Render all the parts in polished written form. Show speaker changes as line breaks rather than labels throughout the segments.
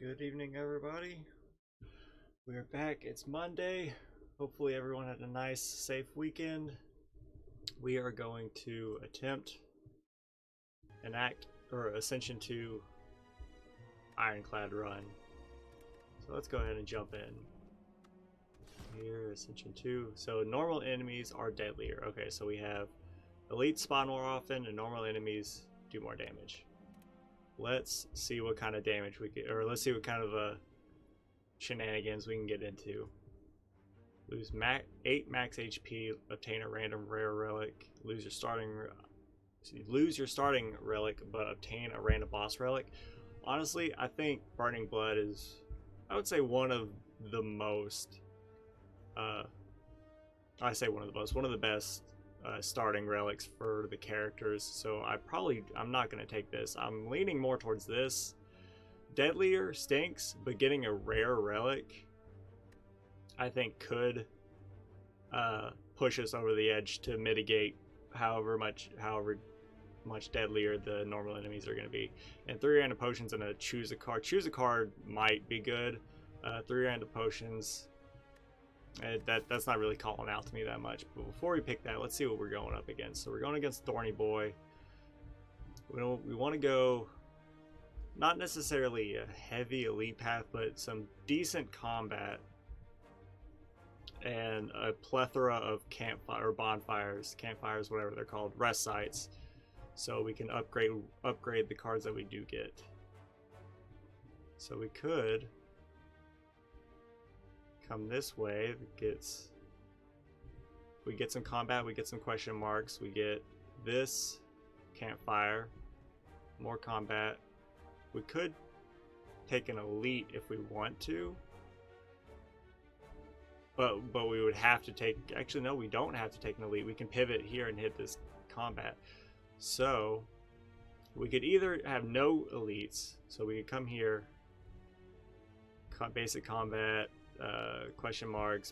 Good evening, everybody. We are back. It's Monday. Hopefully, everyone had a nice, safe weekend. We are going to attempt an Ascension 2 Ironclad run. So let's go ahead and jump in. Here, Ascension 2. So normal enemies are deadlier. Okay, so we have elites spawn more often and normal enemies do more damage. Let's see what kind of damage we get, or let's see what kind of shenanigans we can get into. Lose 8 max HP, obtain a random rare relic, lose your starting relic, but obtain a random boss relic. Honestly, I think Burning Blood is, I would say, one of the most, one of the best starting relics for the characters. So I'm not going to take this. I'm leaning more towards this. Deadlier stinks, but getting a rare relic I think could push us over the edge to mitigate however much deadlier the normal enemies are going to be. And 3 random potions and a choose a card. Choose a card might be good. 3 random potions, that's not really calling out to me that much. But before we pick that, let's see what we're going up against. So we're going against Thorny Boy. We want to go not necessarily a heavy elite path, but some decent combat and a plethora of bonfires, whatever they're called, rest sites, so we can upgrade the cards that we do get. So we could come this way. We get some combat, we get some question marks, we get this campfire, more combat. We could take an elite if we want to, but we would have to take, actually no, we don't have to take an elite. We can pivot here and hit this combat. So we could either have no elites, so we could come here, basic combat, question marks,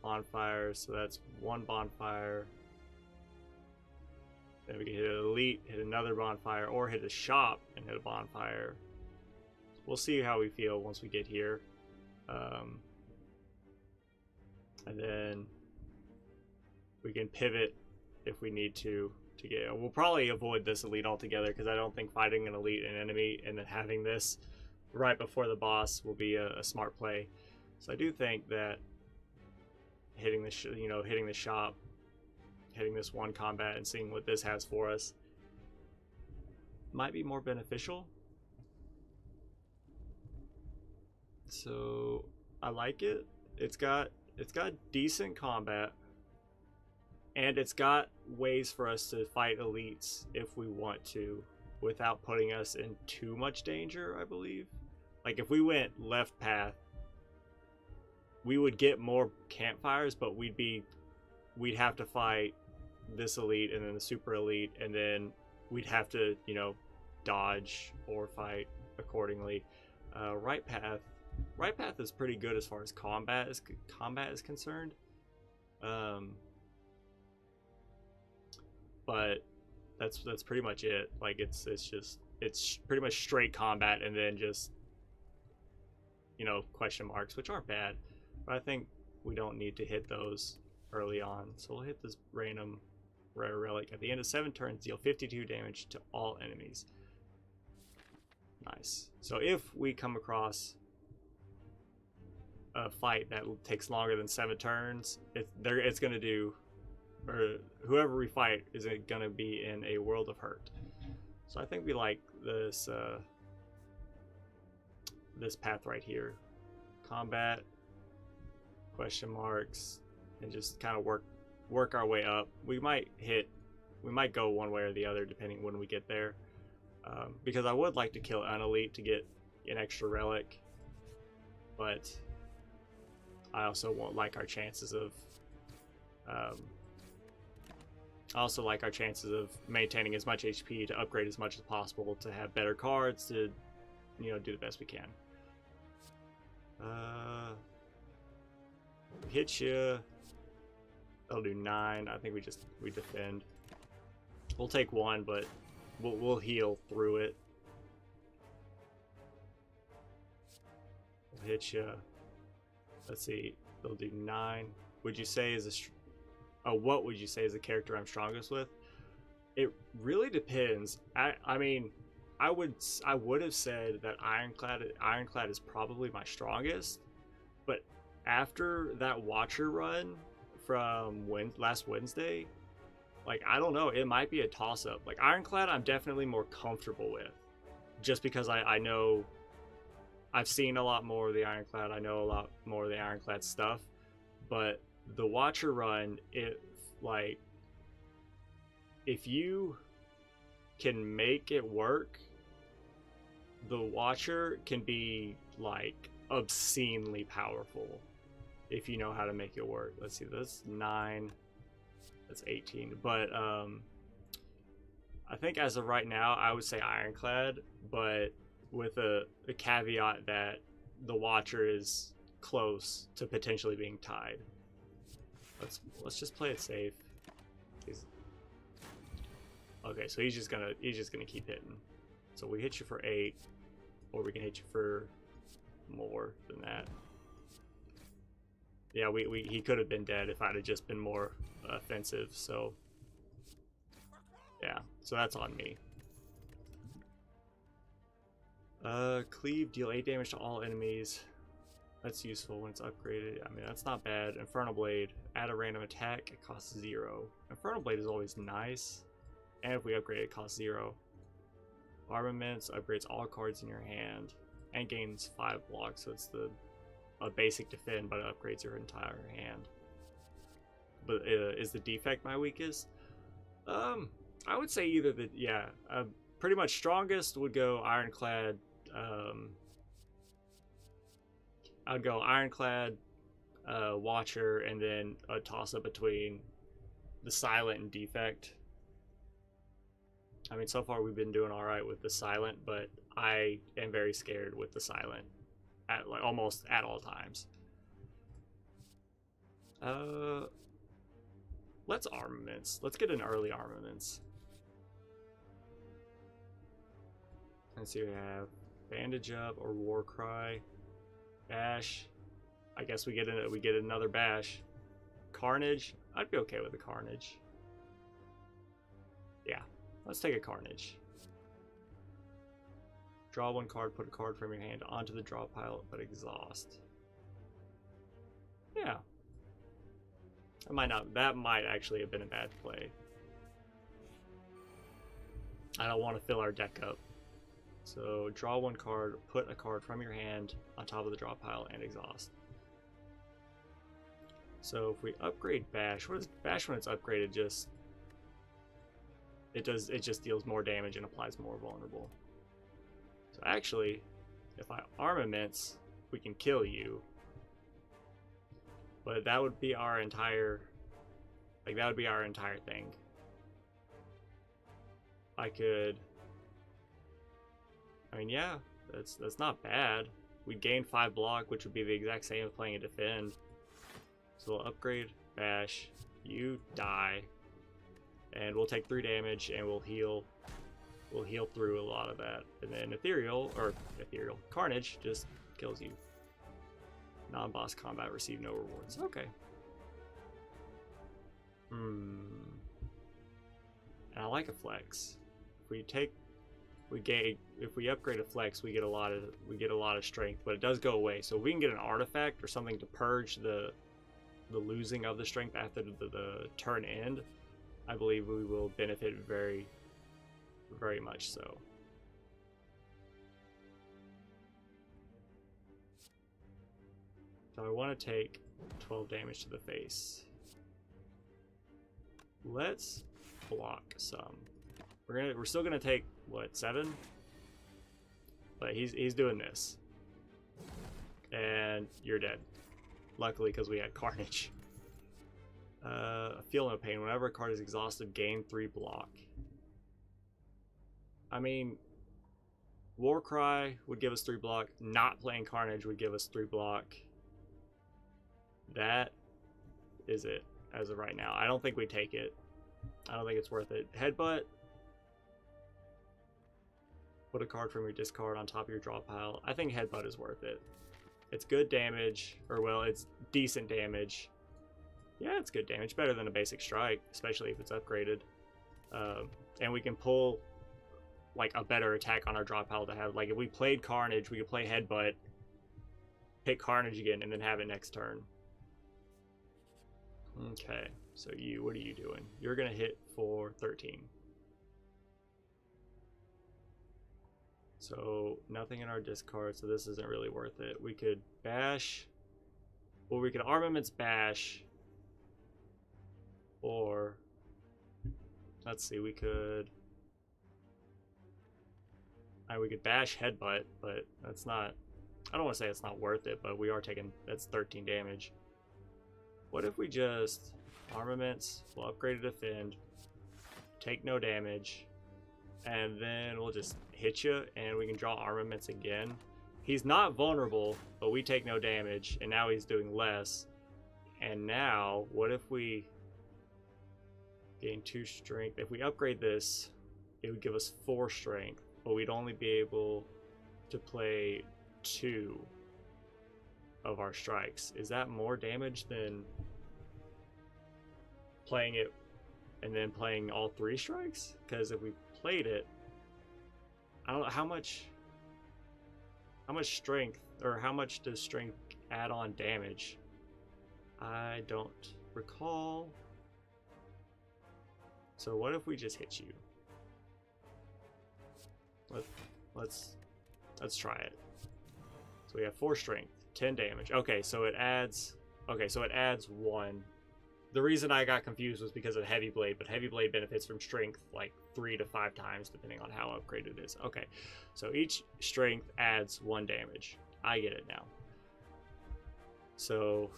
bonfires, so that's 1 bonfire. Then we can hit an elite, hit another bonfire, or hit a shop and hit a bonfire. We'll see how we feel once we get here. And then we can pivot if we need to get. We'll probably avoid this elite altogether because I don't think fighting an elite and enemy and then having this right before the boss will be a smart play. So I do think that hitting the shop, hitting this 1 combat and seeing what this has for us might be more beneficial. So I like it. It's got decent combat, and it's got ways for us to fight elites if we want to without putting us in too much danger, I believe. Like if we went left path, we would get more campfires, but we'd have to fight this elite and then the super elite, and then we'd have to, dodge or fight accordingly. Right path is pretty good as far as combat is concerned, but that's pretty much it. Like it's pretty much straight combat and then just question marks, which aren't bad, but I think we don't need to hit those early on. So we'll hit this random rare relic at the end of 7 turns, deal 52 damage to all enemies. Nice. So if we come across a fight that takes longer than 7 turns, it's gonna do, or whoever we fight is gonna be in a world of hurt. So I think we like this this path right here. Combat, question marks, and just kind of work our way up. We might go one way or the other depending when we get there, because I would like to kill an elite to get an extra relic, but I also won't like our chances of maintaining as much HP to upgrade as much as possible to have better cards to do the best we can. Hit you. That'll do 9. I think we defend. We'll take 1, but we'll heal through it. hit you. Let's see. They'll do 9. Would you say is what would you say is the character I'm strongest with? It really depends. I mean, I would have said that Ironclad is probably my strongest, but after that Watcher run from last Wednesday, like, I don't know, it might be a toss-up. Like, Ironclad I'm definitely more comfortable with, just because I know I've seen a lot more of the Ironclad. I know a lot more of the Ironclad stuff, but the Watcher run, if you can make it work, the Watcher can be like obscenely powerful if you know how to make it work. Let's see, that's 9, that's 18, but I think as of right now I would say Ironclad, but with a caveat that the Watcher is close to potentially being tied. Let's just play it safe. Okay, so he's just gonna keep hitting. So we hit you for 8, or we can hit you for more than that. Yeah, he could have been dead if I'd have just been more offensive. So yeah, so that's on me. Cleave, deal 8 damage to all enemies. That's useful when it's upgraded. I mean, that's not bad. Infernal Blade, add a random attack, it costs 0. Infernal Blade is always nice, and if we upgrade it costs 0. Armaments upgrades all cards in your hand and gains 5 blocks, so it's a basic defend, but it upgrades your entire hand. But is the defect my weakest? I would say either pretty much strongest would go Ironclad. I'd go Ironclad, Watcher, and then a toss-up between the Silent and Defect. I mean, so far we've been doing all right with the Silent, but I am very scared with the Silent at almost at all times. Let's Armaments. Let's get an early Armaments. Let's see, we have Bandage Up or War Cry. Bash. I guess we get another Bash. Carnage. I'd be okay with the Carnage. Yeah, let's take a Carnage. Draw 1 card, put a card from your hand onto the draw pile, but exhaust. Yeah. That might actually have been a bad play. I don't want to fill our deck up. So draw 1 card, put a card from your hand on top of the draw pile, and exhaust. So if we upgrade Bash, what is Bash when it's upgraded? It just deals more damage and applies more vulnerable. So actually, if I Armaments, we can kill you. But that would be our entire thing. I mean, yeah, that's not bad. We'd gain 5 block, which would be the exact same as playing a defend. So we'll upgrade Bash, you die, and we'll take 3 damage, and we'll heal through a lot of that. And then Ethereal Carnage just kills you. Non-boss combat, receive no rewards. Okay. And I like a flex. If we upgrade a flex, we get a lot of strength, but it does go away. So if we can get an artifact or something to purge the losing of the strength after the turn end, I believe we will benefit very, very much so. So I want to take 12 damage to the face. Let's block some. We're still gonna take what, 7? But he's doing this, and you're dead. Luckily, because we had Carnage. Feel no pain. Whenever a card is exhausted, gain 3 block. I mean, Warcry would give us 3 block. Not playing Carnage would give us 3 block. That is it as of right now. I don't think we take it. I don't think it's worth it. Headbutt. Put a card from your discard on top of your draw pile. I think Headbutt is worth it. It's good damage, or well, it's decent damage. Yeah, it's good damage, better than a basic strike, especially if it's upgraded. And we can pull like a better attack on our draw pile to have. Like if we played Carnage, we could play Headbutt, pick Carnage again, and then have it next turn. Okay, so what are you doing? You're gonna hit for 13. So nothing in our discard, so this isn't really worth it. We could bash, or we could Armaments bash, or let's see, we could bash Headbutt, but that's not, I don't want to say it's not worth it, but we are taking, that's 13 damage. What if we just Armaments, we'll upgrade to Defend, take no damage, and then we'll just hit you, and we can draw Armaments again. He's not vulnerable, but we take no damage, and now he's doing less. And now, what if we gain 2 strength? If we upgrade this, it would give us 4 strength, but we'd only be able to play 2 of our strikes. Is that more damage than playing it and then playing all 3 strikes? Because if we played it, I don't know how much strength, or how much does strength add on damage? I don't recall. So what if we just hit you? Let's try it. So we have 4 strength, 10 damage. Okay, so it adds 1. The reason I got confused was because of Heavy Blade, but Heavy Blade benefits from strength like 3 to 5 times depending on how upgraded it is. Okay, so each strength adds 1 damage. I get it now. So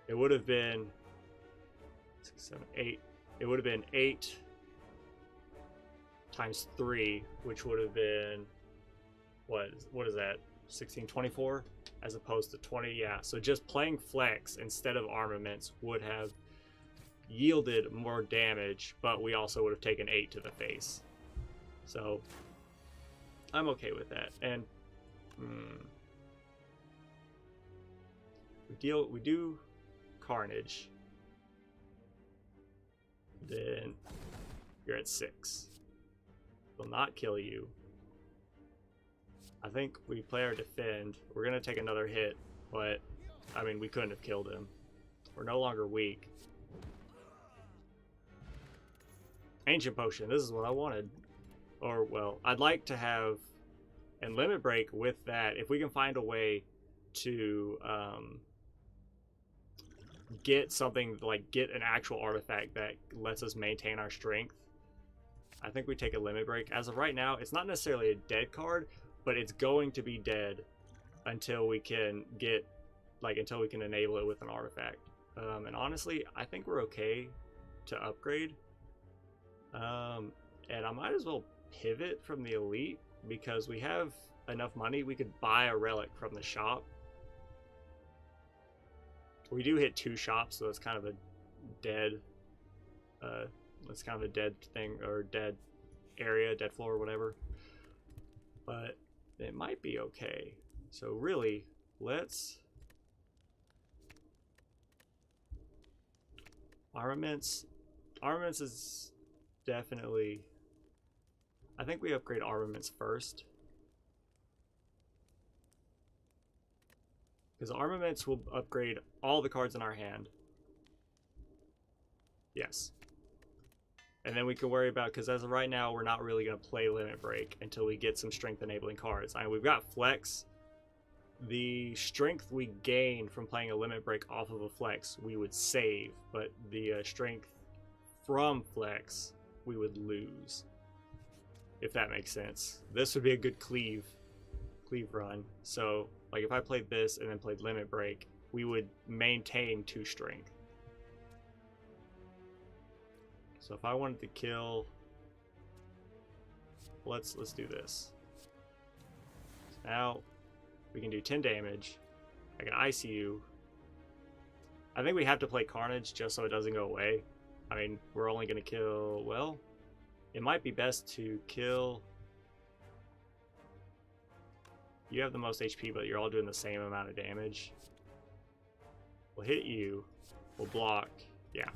it would have been 6, 7, 8. It would have been 8 times 3, which would have been, what is that? 16, 24, as opposed to 20. Yeah, so just playing Flex instead of Armaments would have yielded more damage, but we also would have taken 8 to the face. So I'm okay with that. And we do Carnage, then you're at 6. Will not kill you. I think we play our Defend. We're gonna take another hit, but I mean, we couldn't have killed him. We're no longer weak. Ancient Potion, this is what I wanted. Or, well, I'd like to have and Limit Break with that. If we can find a way to get something, like get an actual artifact that lets us maintain our strength, I think we take a Limit Break. As of right now, it's not necessarily a dead card, but it's going to be dead until we can get, like, until we can enable it with an artifact. And honestly, I think we're okay to upgrade. And I might as well pivot from the Elite because we have enough money. We could buy a relic from the shop. We do hit 2 shops, so it's kind of a dead, thing, or dead area, dead floor, or whatever. But it might be okay. So really, let's Armaments is definitely, I think we upgrade Armaments first, because Armaments will upgrade all the cards in our hand. Yes. And then we can worry about, because as of right now, we're not really going to play Limit Break until we get some strength enabling cards. I mean, we've got Flex. The strength we gain from playing a Limit Break off of a Flex, we would save, but the strength from Flex, we would lose, if that makes sense. This would be a good cleave run. So, like, if I played this and then played Limit Break, we would maintain 2 strength. So if I wanted to kill, let's do this. Now we can do 10 damage. I can ice you. I think we have to play Carnage just so it doesn't go away. I mean, we're only going to kill, well, it might be best to kill You have the most HP, but you're all doing the same amount of damage. We'll hit you. We'll block. Yeah.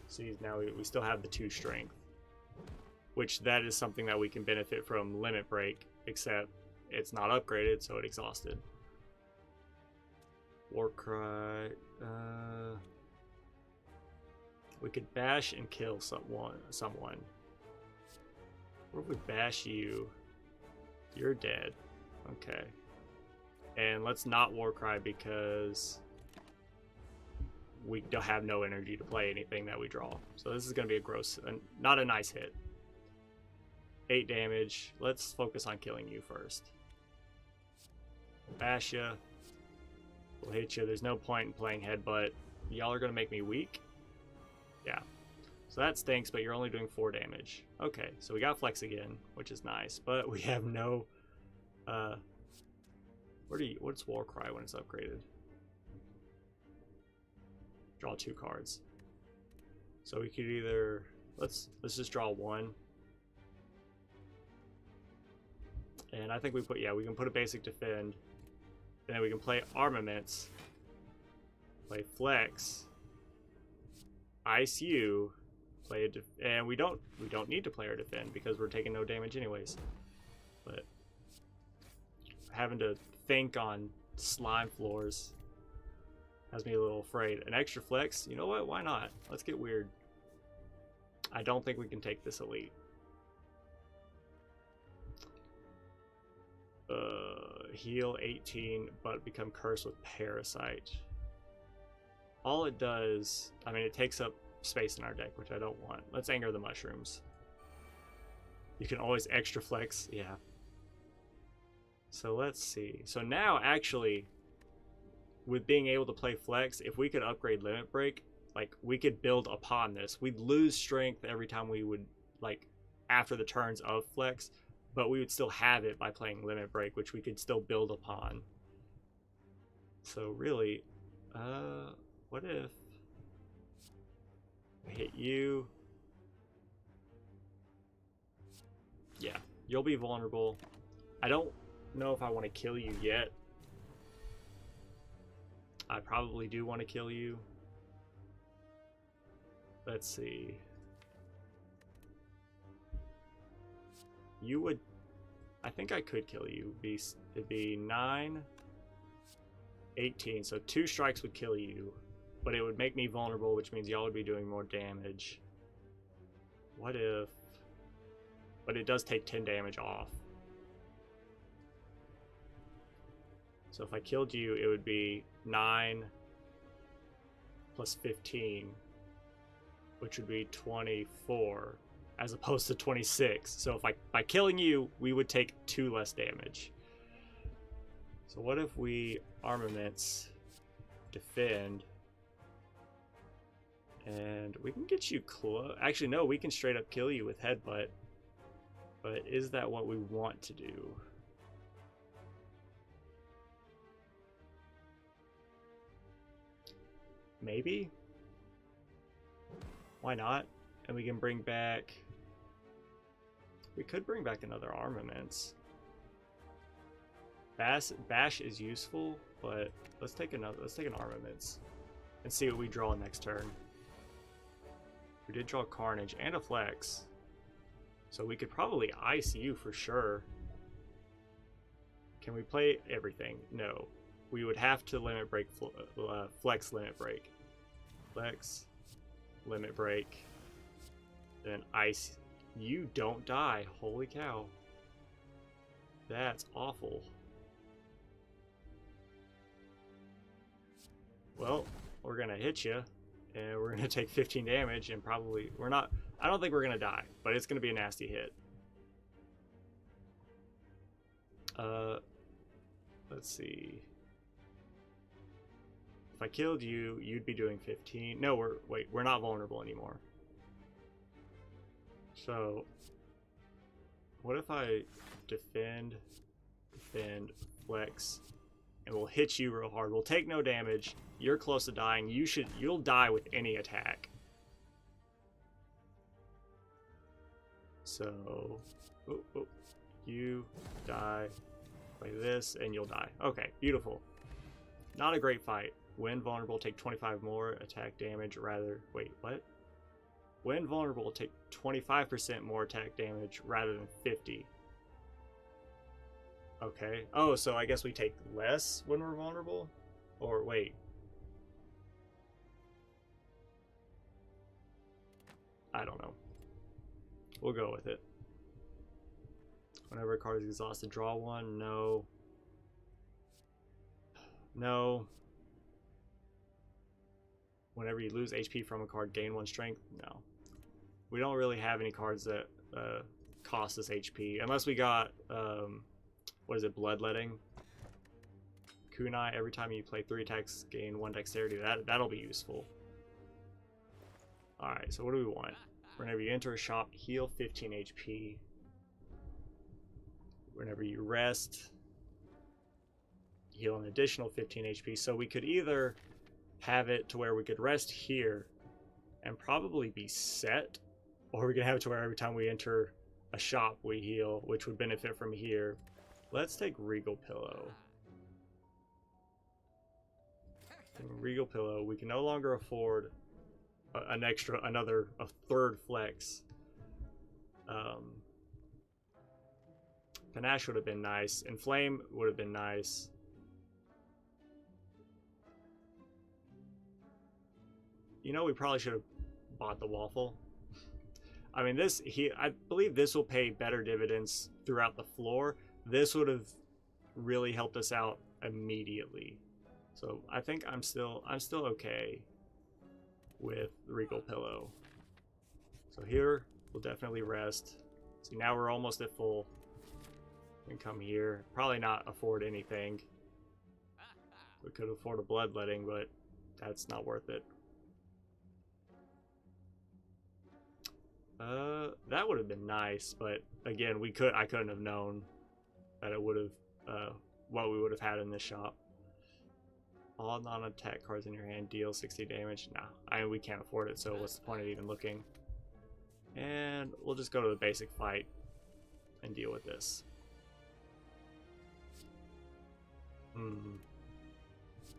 See, now we still have the 2 strength. Which that is something that we can benefit from Limit Break, except it's not upgraded, so it exhausted. Warcry. We could bash and kill someone. Or if we bash you, you're dead. Okay. And let's not Warcry because we don't have no energy to play anything that we draw. So this is going to be a gross, not a nice hit. 8 damage. Let's focus on killing you first. Bash ya. We'll hit you. There's no point in playing Headbutt. Y'all are going to make me weak. Yeah. So that stinks, but you're only doing 4 damage. Okay, so we got Flex again, which is nice, but we have no... what's Warcry when it's upgraded? Draw 2 cards. So we could either... Let's just draw 1. And I think we can put a basic defend. And then we can play armaments. Play flex. Ice you. Play and we don't need to play our defend because we're taking no damage anyways. But having to think on slime floors has me a little afraid. An extra flex, you know what? Why not? Let's get weird. I don't think we can take this elite. Heal 18, but become cursed with Parasite. All it does, I mean, it takes up space in our deck, which I don't want. Let's Anger the Mushrooms. You can always extra flex, yeah. So let's see. So now, actually, with being able to play flex, if we could upgrade Limit Break, like, we could build upon this. We'd lose strength every time we would, like, after the turns of flex, but we would still have it by playing Limit Break, which we could still build upon. So really, what if I hit you? Yeah, you'll be vulnerable. I don't know if I want to kill you yet. I probably do want to kill you. Let's see. You would... I think I could kill you. It'd be 9, 18. So 2 strikes would kill you. But it would make me vulnerable, which means y'all would be doing more damage. What if... But it does take 10 damage off. So if I killed you, it would be 9 plus 15, which would be 24, as opposed to 26. So if by killing you, we would take 2 less damage. So what if we armaments, defend, and we can get you close. Actually, no, we can straight up kill you with Headbutt. But is that what we want to do? Maybe? Why not? And we can bring back... We could bring back another armaments. Bash is useful, but let's take an armaments and see what we draw next turn. We did draw Carnage and a Flex, so we could probably ice you for sure. Can we play everything? No. We would have to Limit Break, Flex Limit Break. Flex, Limit Break, then ice. You don't die. Holy cow. That's awful. Well, we're gonna hit you, and we're gonna take 15 damage, and probably we're not. I don't think we're gonna die, but it's gonna be a nasty hit. Let's see. If I killed you, you'd be doing 15. No, we're not vulnerable anymore. So, what if I defend, flex, and we'll hit you real hard. We'll take no damage. You're close to dying. You'll die with any attack. So, you die Play this, and you'll die. Okay, beautiful. Not a great fight. When vulnerable, take 25 more attack damage rather... Wait, what? When vulnerable, take 25% more attack damage rather than 50. Okay. Oh, so I guess we take less when we're vulnerable? Or wait. I don't know. We'll go with it. Whenever a card is exhausted, draw one. No. No. Whenever you lose HP from a card, gain 1 strength. No. We don't really have any cards that cost us HP. Unless we got, what is it, Bloodletting? Kunai, every time you play 3 attacks, gain 1 dexterity. That'll be useful. Alright, so what do we want? Whenever you enter a shop, heal 15 HP. Whenever you rest, heal an additional 15 HP. So we could either have it to where we could rest here and probably be set, or we could have it to where every time we enter a shop we heal, which would benefit from here. Let's take Regal Pillow. Regal Pillow, we can no longer afford a third flex. Panache would have been nice. Inflame would have been nice. You know, we probably should have bought the waffle. I mean, I believe this will pay better dividends throughout the floor. This would have really helped us out immediately. So I think I'm still okay with Regal Pillow. So here we'll definitely rest. See, now we're almost at full. We can come here. Probably not afford anything. We could afford a Bloodletting, but that's not worth it. That would have been nice, but again, I couldn't have known that it would have what we would have had in this shop. All non-attack cards in your hand deal 60 damage. Nah, we can't afford it, so what's the point of even looking? And we'll just go to the basic fight and deal with this.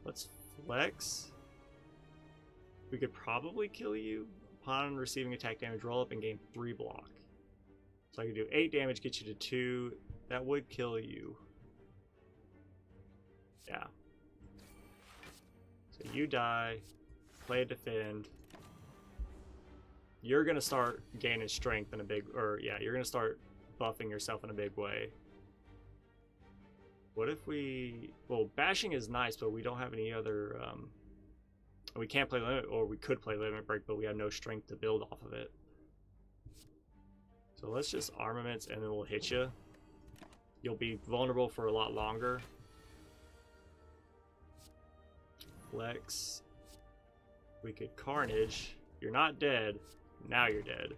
Let's flex. We could probably kill you. Upon receiving attack damage, roll up and gain 3 block. So I could do 8 damage, get you to 2. That would kill you. Yeah. So you die, play a defend. You're gonna start gaining strength in a big, you're gonna start buffing yourself in a big way. What if well, bashing is nice, but we don't have any other, we can't play limit, or we could play limit break, but we have no strength to build off of it. So let's just armaments and then we'll hit you. You'll be vulnerable for a lot longer. Flex. We could carnage. You're not dead. Now you're dead.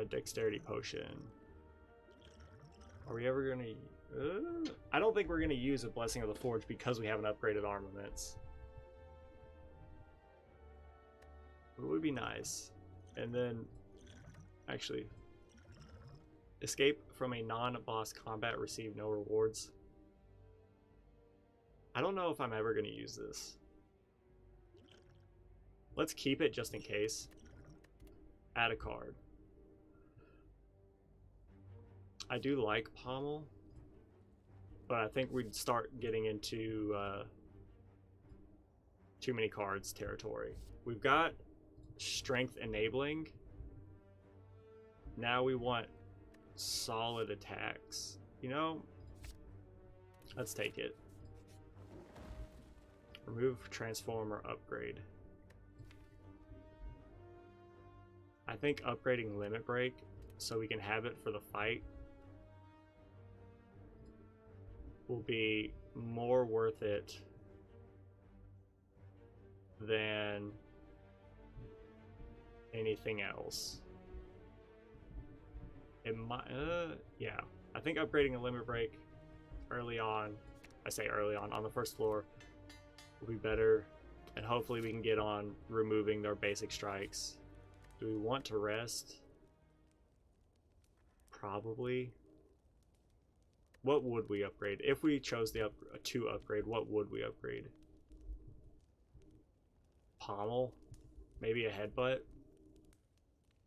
Dexterity potion. Are we ever gonna... I don't think we're gonna use a Blessing of the Forge because we haven't upgraded armaments. It would be nice. And then, actually, escape from a non-boss combat, receive no rewards. I don't know if I'm ever gonna use this. Let's keep it just in case. Add a card. I do like Pommel, but I think we'd start getting into too many cards territory. We've got strength enabling. Now we want solid attacks. You know, let's take it. Remove, transform, or upgrade. I think upgrading Limit Break so we can have it for the fight will be more worth it than anything else. It might, yeah. I think upgrading a Limit Break early on, I say early on the first floor, will be better, and hopefully we can get on removing their basic strikes. Do we want to rest? Probably. What would we upgrade? If we chose the to upgrade, what would we upgrade? Pommel? Maybe a headbutt?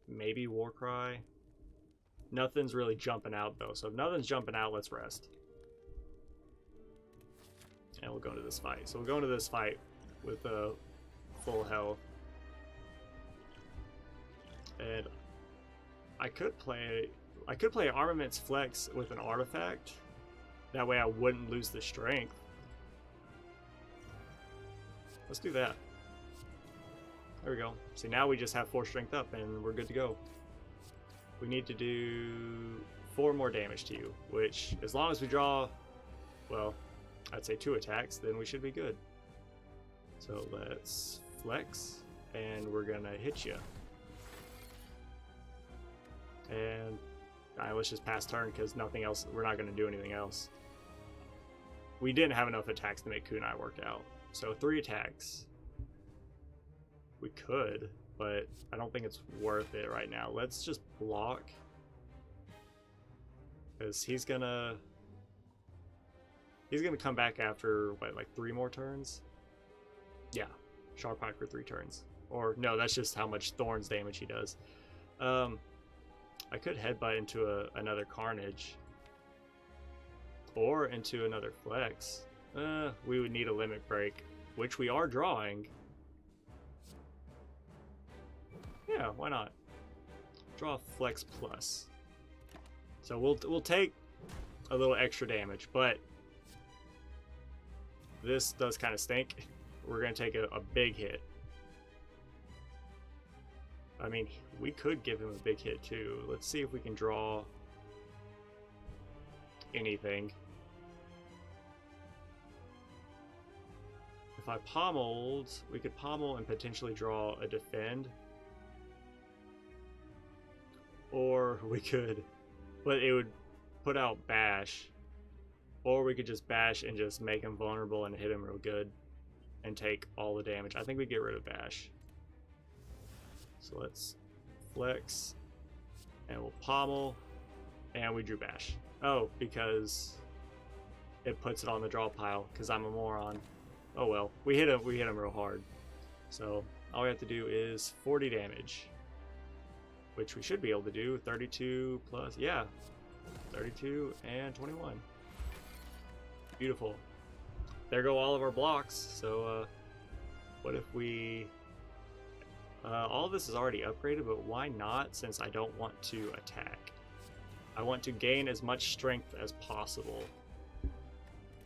Maybe Warcry? Nothing's really jumping out though, so if nothing's jumping out, let's rest. And we'll go into this fight. So we'll go into this fight with full health. And I could play Armaments Flex with an artifact. That way I wouldn't lose the strength. Let's do that. There we go. See, now we just have 4 strength up and we're good to go. We need to do 4 more damage to you, which as long as we draw, well, I'd say 2 attacks, then we should be good. So let's flex and we're gonna hit you. And let's just pass turn because nothing else, we're not gonna do anything else. We didn't have enough attacks to make kunai work out. So 3 attacks. We could, but I don't think it's worth it right now. Let's just block. Because he's gonna come back after, what, like 3 more turns? Yeah, Sharp Hide for 3 turns. Or, no, that's just how much Thorns damage he does. I could headbutt into another Carnage. Or into another Flex. We would need a Limit Break, which we are drawing. Yeah, why not? Draw Flex Plus. So we'll take a little extra damage, but this does kind of stink. We're gonna take a big hit. I mean, we could give him a big hit too. Let's see if we can draw anything. If I pommeled, we could pommel and potentially draw a defend. Or we could, but it would put out bash. Or we could just bash and just make him vulnerable and hit him real good and take all the damage. I think we get rid of bash. So let's flex and we'll pommel and we drew bash. Oh, because it puts it on the draw pile because I'm a moron. Oh well, we hit him real hard. So all we have to do is 40 damage. Which we should be able to do. 32 plus, yeah, 32 and 21. Beautiful. There go all of our blocks. So what if we all of this is already upgraded, but why not, since I don't want to attack? I want to gain as much strength as possible.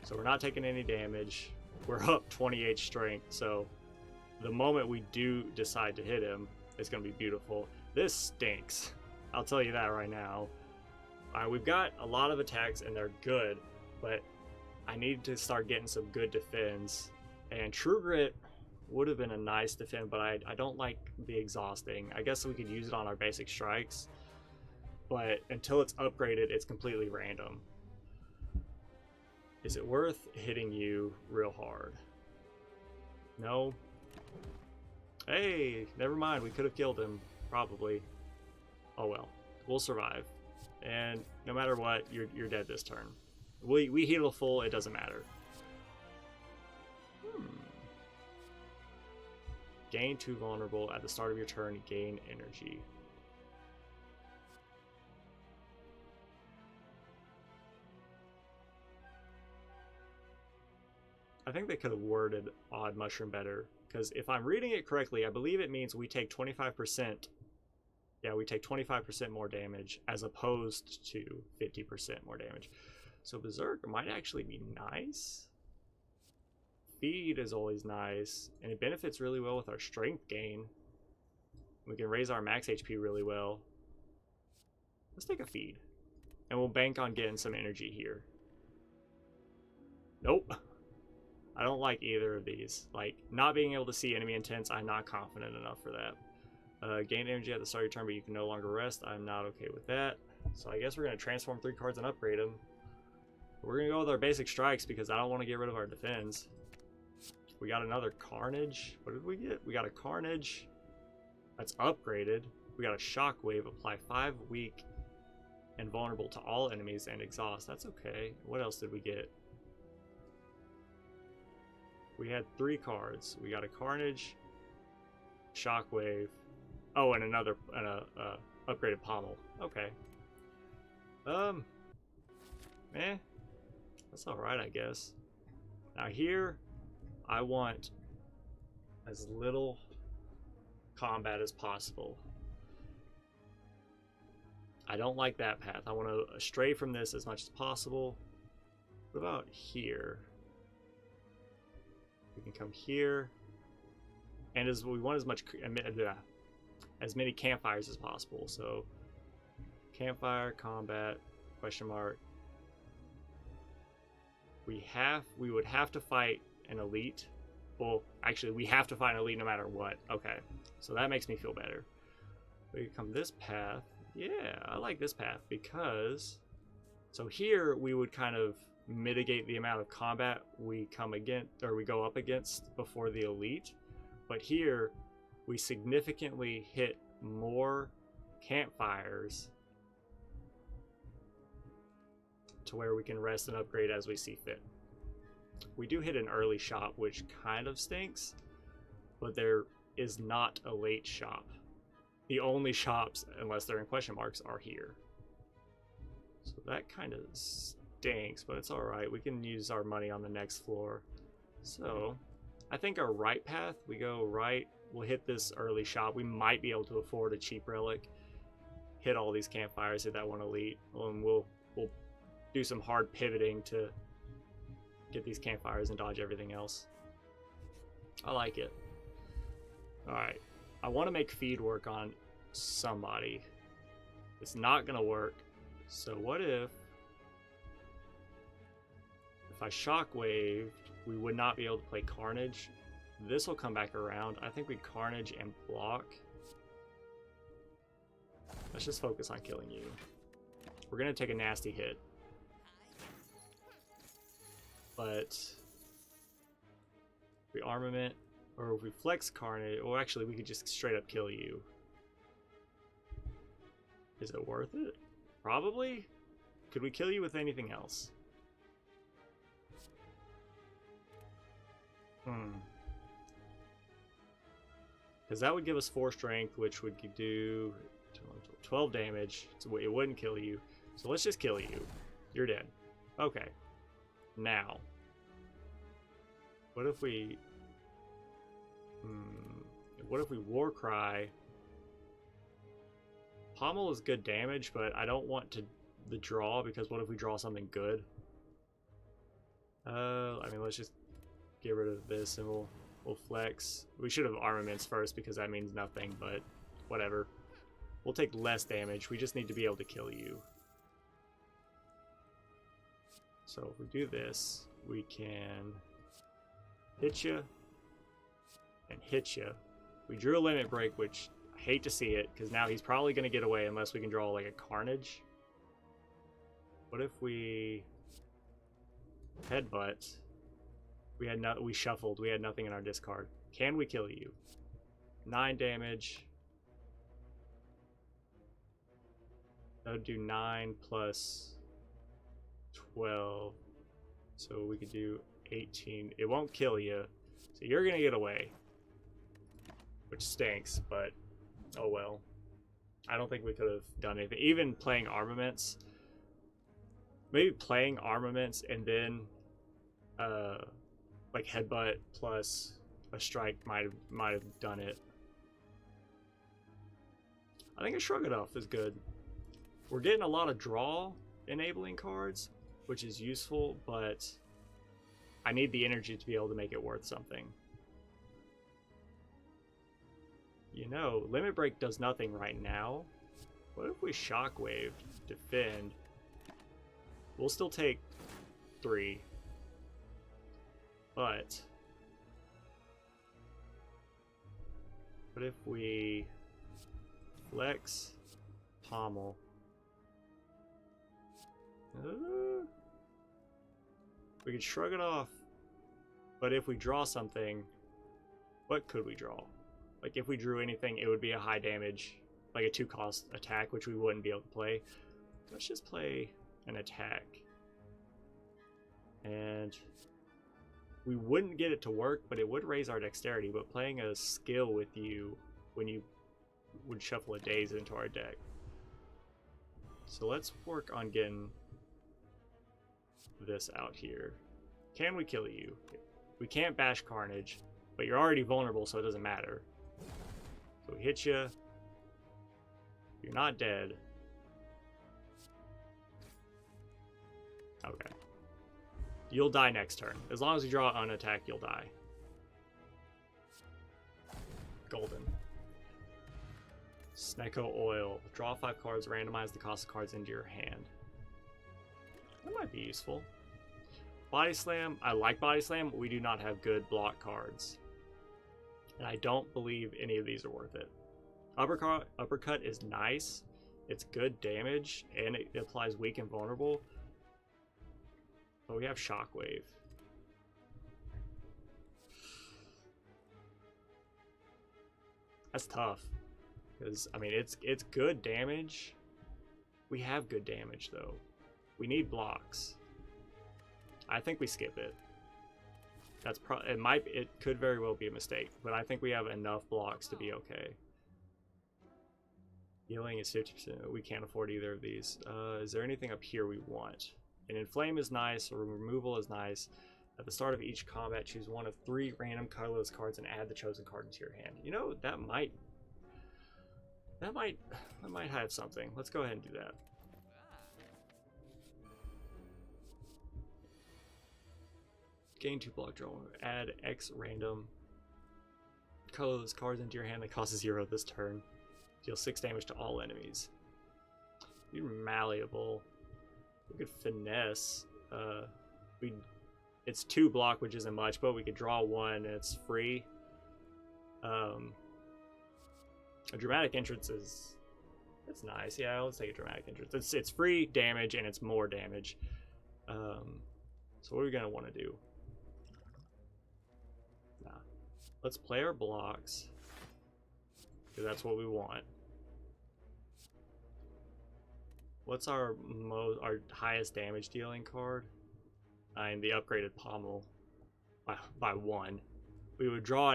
So we're not taking any damage. We're up 28 strength, so the moment we do decide to hit him, it's going to be beautiful. This stinks. I'll tell you that right now. We've got a lot of attacks and they're good, but I need to start getting some good defends. And True Grit would have been a nice defend, but I don't like the exhausting. I guess we could use it on our basic strikes, but until it's upgraded, it's completely random. Is it worth hitting you real hard? No. Hey, never mind. We could have killed him. Probably. Oh well. We'll survive. And no matter what, you're dead this turn. We heal full, it doesn't matter. Gain 2 vulnerable at the start of your turn, gain energy. I think they could have worded Odd Mushroom better, because if I'm reading it correctly, I believe it means we take 25%. Yeah, we take 25% more damage as opposed to 50% more damage. So Berserk might actually be nice. Feed is always nice, and it benefits really well with our strength gain. We can raise our max HP really well. Let's take a feed, and we'll bank on getting some energy here. Nope. I don't like either of these. Like, not being able to see enemy intents, I'm not confident enough for that. Gain energy at the start of your turn, but you can no longer rest. I'm not okay with that. So I guess we're going to transform 3 cards and upgrade them. We're going to go with our basic strikes because I don't want to get rid of our defense. We got another Carnage. What did we get? We got a Carnage. That's upgraded. We got a Shockwave. Apply 5 weak and vulnerable to all enemies and exhaust. That's okay. What else did we get? We had 3 cards. We got a Carnage, Shockwave, oh, and another upgraded Pommel. Okay. That's alright, I guess. Now here, I want as little combat as possible. I don't like that path. I want to stray from this as much as possible. What about here? We can come here, and we want as many campfires as possible. So, campfire, combat, question mark. We would have to fight an elite. Well, actually, we have to fight an elite no matter what. Okay, so that makes me feel better. We can come this path. Yeah, I like this path because, so here we would kind of mitigate the amount of combat we go up against before the elite, but here we significantly hit more campfires to where we can rest and upgrade as we see fit. We do hit an early shop, which kind of stinks, but there is not a late shop. The only shops, unless they're in question marks, are here. So that kind of stinks, but it's alright. We can use our money on the next floor. So, I think our right path, we go right, we'll hit this early shop. We might be able to afford a cheap relic, hit all these campfires, hit that one elite, and we'll do some hard pivoting to get these campfires and dodge everything else. I like it. Alright. I want to make feed work on somebody. It's not going to work. So what if I shockwaved, we would not be able to play Carnage. This will come back around. I think we Carnage and block. Let's just focus on killing you. We're going to take a nasty hit. But if we armament, or if we flex Carnage, or actually we could just straight up kill you. Is it worth it? Probably. Could we kill you with anything else? Because that would give us 4 strength, which would do 12 damage. So it wouldn't kill you. So let's just kill you. You're dead. Okay. Now, what if we war cry? Pommel is good damage, but I don't want the draw, because what if we draw something good? I mean, let's just get rid of this and we'll flex. We should have armaments first because that means nothing, but whatever. We'll take less damage. We just need to be able to kill you. So if we do this, we can hit you and hit you. We drew a limit break, which I hate to see it, because now he's probably going to get away unless we can draw like a Carnage. What if we headbutt? We shuffled. We had nothing in our discard. Can we kill you? 9 damage. That would do 9 plus 12. So we could do 18. It won't kill you. So you're going to get away. Which stinks, but oh well. I don't think we could have done anything. Even playing armaments. Maybe playing armaments and then like headbutt plus a strike might have done it. I think a Shrug It Off is good. We're getting a lot of draw enabling cards, which is useful, but I need the energy to be able to make it worth something. You know, Limit Break does nothing right now. What if we Shockwave, defend? We'll still take 3. But what if we flex, pommel? We could Shrug It Off, but if we draw something, what could we draw? Like if we drew anything, it would be a high damage, like a 2-cost attack, which we wouldn't be able to play. Let's just play an attack. And we wouldn't get it to work, but it would raise our dexterity. But playing a skill with you when you would shuffle a daze into our deck. So let's work on getting this out here. Can we kill you? We can't bash Carnage, but you're already vulnerable, so it doesn't matter. So we hit you. You're not dead. Okay. You'll die next turn. As long as you draw an attack, you'll die. Golden. Snecko Oil. Draw 5 cards, randomize the cost of cards into your hand. That might be useful. Body Slam. I like Body Slam, but we do not have good block cards. And I don't believe any of these are worth it. Uppercut is nice. It's good damage, and it applies weak and vulnerable. But we have Shockwave. That's tough. Because, I mean, it's good damage. We have good damage, though. We need blocks. I think we skip it. That's it could very well be a mistake, but I think we have enough blocks to be okay. Healing is 50%. We can't afford either of these. Is there anything up here we want? An Inflame is nice, or removal is nice. At the start of each combat, choose one of 3 random colorless cards and add the chosen card into your hand. You know, that might have something. Let's go ahead and do that. Gain 2 block draw. Add X random colorless cards into your hand that costs 0 this turn. Deal 6 damage to all enemies. You're malleable. We could finesse. It's 2 block, which isn't much, but we could draw 1 and it's free. A dramatic entrance is it's nice. Yeah, let's take a dramatic entrance. It's free damage and it's more damage. So what are we gonna want to do? Nah. Let's play our blocks because that's what we want. What's our highest damage dealing card? And the upgraded pommel by 1. We would draw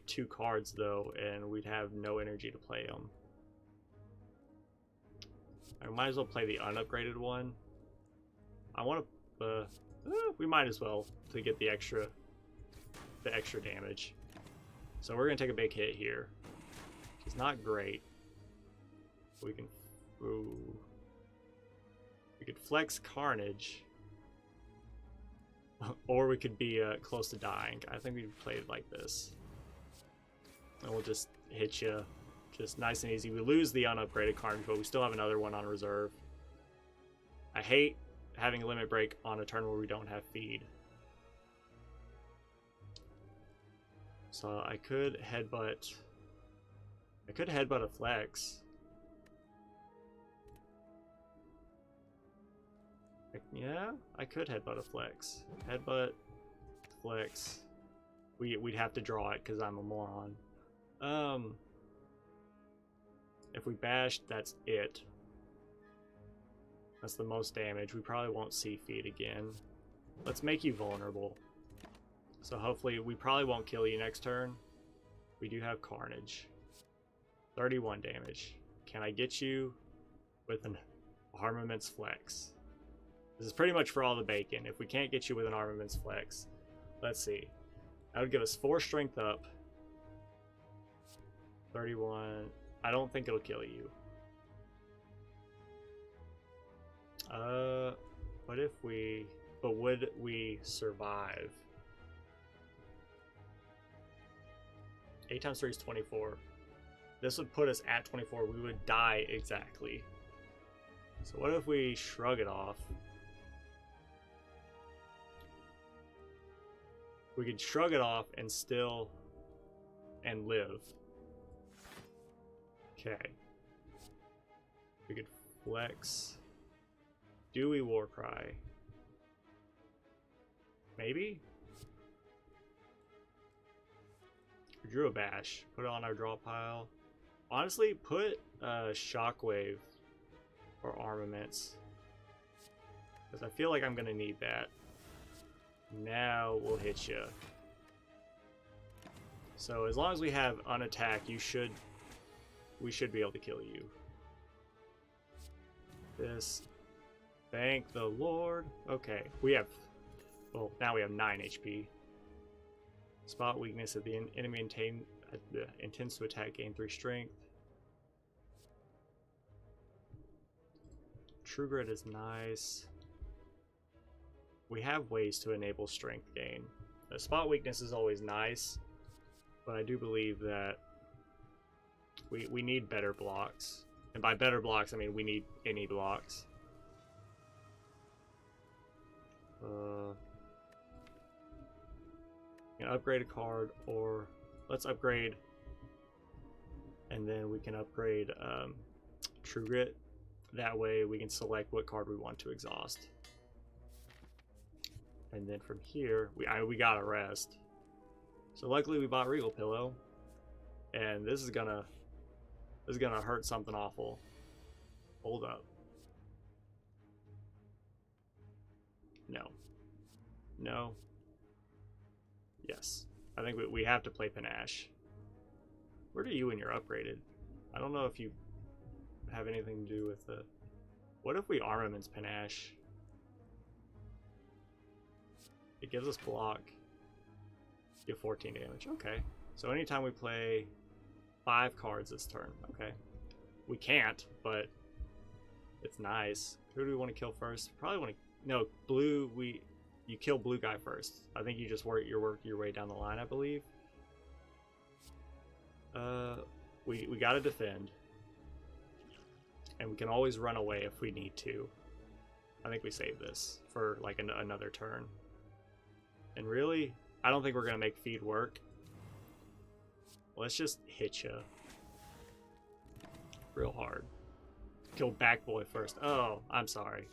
2 cards though, and we'd have no energy to play them. I might as well play the unupgraded one. I want to. We might as well to get the extra damage. So we're gonna take a big hit here. It's not great. We can. Ooh. We could flex Carnage. Or we could be close to dying. I think we'd play it like this. And we'll just hit you. Just nice and easy. We lose the unupgraded Carnage, but we still have another one on reserve. I hate having a limit break on a turn where we don't have feed. So I could headbutt. A flex. Yeah, I could headbutt a flex. Headbutt, flex. We'd have to draw it because I'm a moron. If we bash, that's it. That's the most damage. We probably won't see feed again. Let's make you vulnerable. So hopefully, we probably won't kill you next turn. We do have Carnage. 31 damage. Can I get you with an Armaments Flex? This is pretty much for all the bacon. If we can't get you with an Armaments Flex, let's see. That would give us 4 strength up. 31. I don't think it'll kill you. What if we... But would we survive? 8 times 3 is 24. This would put us at 24. We would die exactly. So what if we shrug it off? We could shrug it off and still... and live. Okay. We could flex. Dewey Warcry. Maybe? We drew a bash. Put it on our draw pile. Honestly, put Shockwave or armaments. Because I feel like I'm going to need that. Now we'll hit you. So as long as we have unattack, we should be able to kill you. This. Thank the Lord. Okay, we have, well, now we have 9 HP. Spot weakness if the enemy intends to attack, gain 3 strength. True Grit is nice. We have ways to enable strength gain. The spot weakness is always nice, but I do believe that we need better blocks. And by better blocks, I mean we need any blocks. You can upgrade a card, or let's upgrade, and then we can upgrade True Grit. That way we can select what card we want to exhaust. And then from here, we got a rest. So luckily we bought Regal Pillow, and this is gonna hurt something awful. Hold up. No. No. Yes. I think we have to play Panache. Where do you when you're upgraded? I don't know if you have anything to do with the... What if we armaments Panache? It gives us block. Give 14 damage. Okay. So anytime we play 5 cards this turn. Okay. We can't, but it's nice. Who do we want to kill first? Probably want to... No, blue, you kill blue guy first. I think you just work your way down the line, I believe. We gotta defend. And we can always run away if we need to. I think we save this for like another turn. And really, I don't think we're gonna make feed work. Let's just hit ya real hard. Kill Back Boy first. Oh, I'm sorry.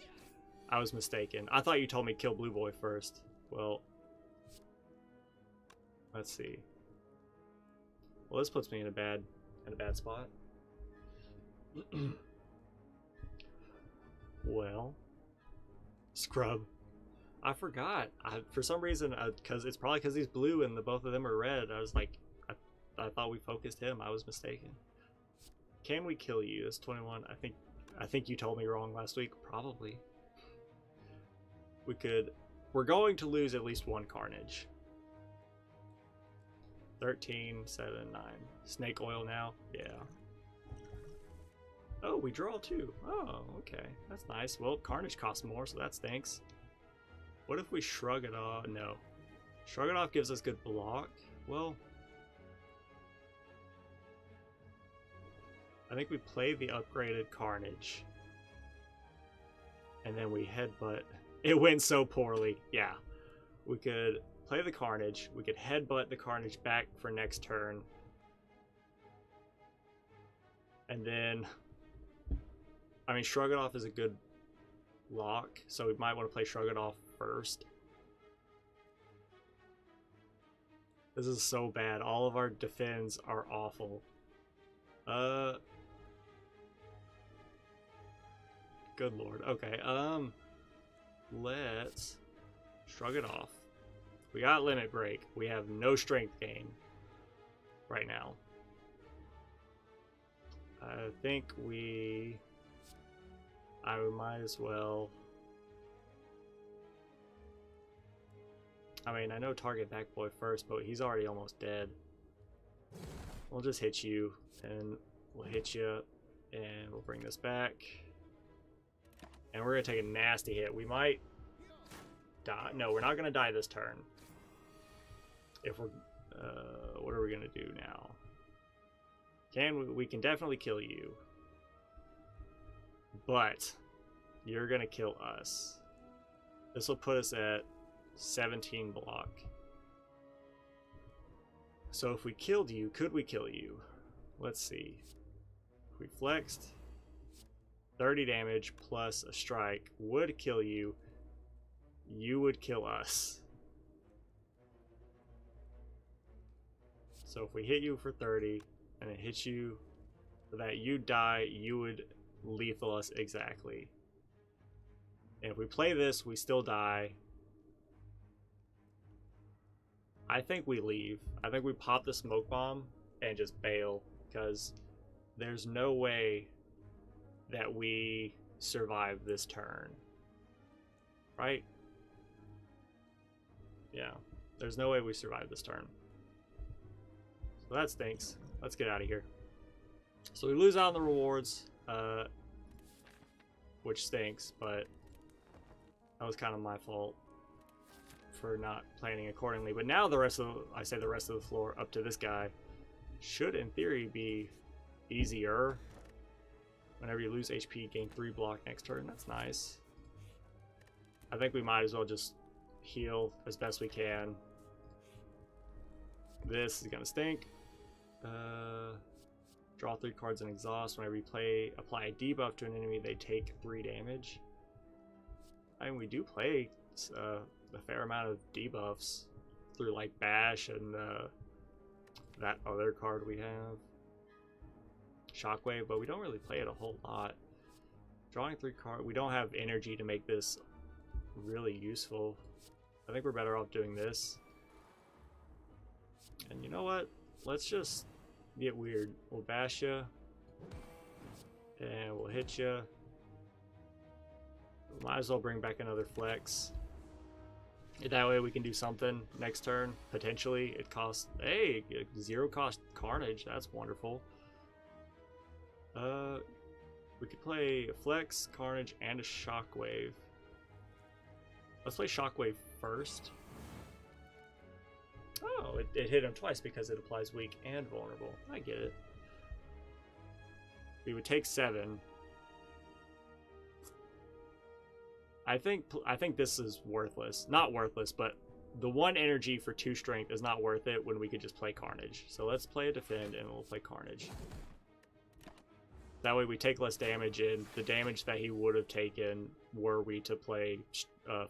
I was mistaken. I thought you told me kill Blue Boy first. Well, let's see. Well, this puts me in a bad spot. Well, scrub. I forgot. For some reason, it's probably because he's blue and both of them are red. I was like, I thought we focused him. I was mistaken. Can we kill you? It's 21. I think you told me wrong last week. Probably. We could. We're going to lose at least 1 Carnage. 13, 7, 9. Snake Oil now? Yeah. Oh, we draw 2. Oh, okay. That's nice. Well, Carnage costs more, so that stinks. What if we shrug it off? No. Shrug it off gives us good block. Well, I think we play the upgraded Carnage. And then we headbutt. It went so poorly. Yeah. We could play the Carnage. We could headbutt the Carnage back for next turn. And then... I mean, Shrug It Off is a good lock, so we might want to play Shrug It Off first. This is so bad. All of our defends are awful. Good lord. Okay, let's Shrug It Off. We got Limit Break. We have no strength gain right now. I think I might as well... I mean, I know target Back Boy first, but he's already almost dead. We'll just hit you, and we'll hit you, and we'll bring this back. And we're going to take a nasty hit. We might die. No, we're not going to die this turn. If we're... what are we going to do now? We can definitely kill you. But you're going to kill us. This will put us at 17 block. So if we killed you, could we kill you? Let's see. If we flexed, 30 damage plus a strike would kill you. You would kill us. So if we hit you for 30 and it hits you so that you die, you would lethal us exactly. And if we play this, we still die. I think we leave. I think we pop the smoke bomb and just bail, because there's no way that we survive this turn. Right? Yeah. There's no way we survive this turn. So that stinks. Let's get out of here. So we lose out on the rewards, which stinks, but that was kind of my fault for not planning accordingly. But now the rest of the floor up to this guy should in theory be easier. Whenever you lose HP, gain 3 block next turn. That's nice. I think we might as well just heal as best we can. This is gonna stink. Draw 3 cards and exhaust. Whenever you apply a debuff to an enemy, they take 3 damage. I mean, we do play a fair amount of debuffs through like Bash and that other card we have, Shockwave, but we don't really play it a whole lot. Drawing 3 cards. We don't have energy to make this really useful. I think we're better off doing this. And you know what? Let's just get weird. We'll bash you, and we'll hit you. Might as well bring back another flex. That way we can do something next turn. Potentially, it costs 0 cost carnage. That's wonderful. We could play a flex, carnage, and a shockwave. Let's play shockwave first. Oh, it hit him twice because it applies weak and vulnerable. I get it. We would take 7. I think this is worthless. Not worthless, but the 1 energy for 2 strength is not worth it when we could just play carnage. So let's play a defend and we'll play carnage. That way we take less damage, and the damage that he would have taken were we to play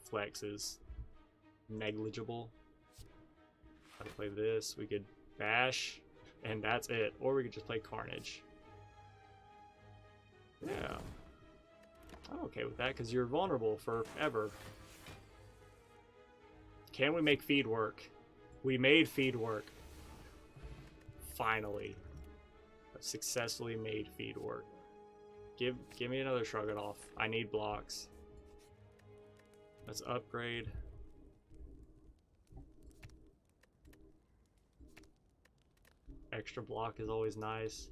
flex is negligible. How to play this? We could bash, and that's it. Or we could just play carnage. Yeah. I'm okay with that, because you're vulnerable forever. Can we make feed work? We made feed work. Finally. I've successfully made feed work. Give me another shrug it off. I need blocks. Let's upgrade. Extra block is always nice.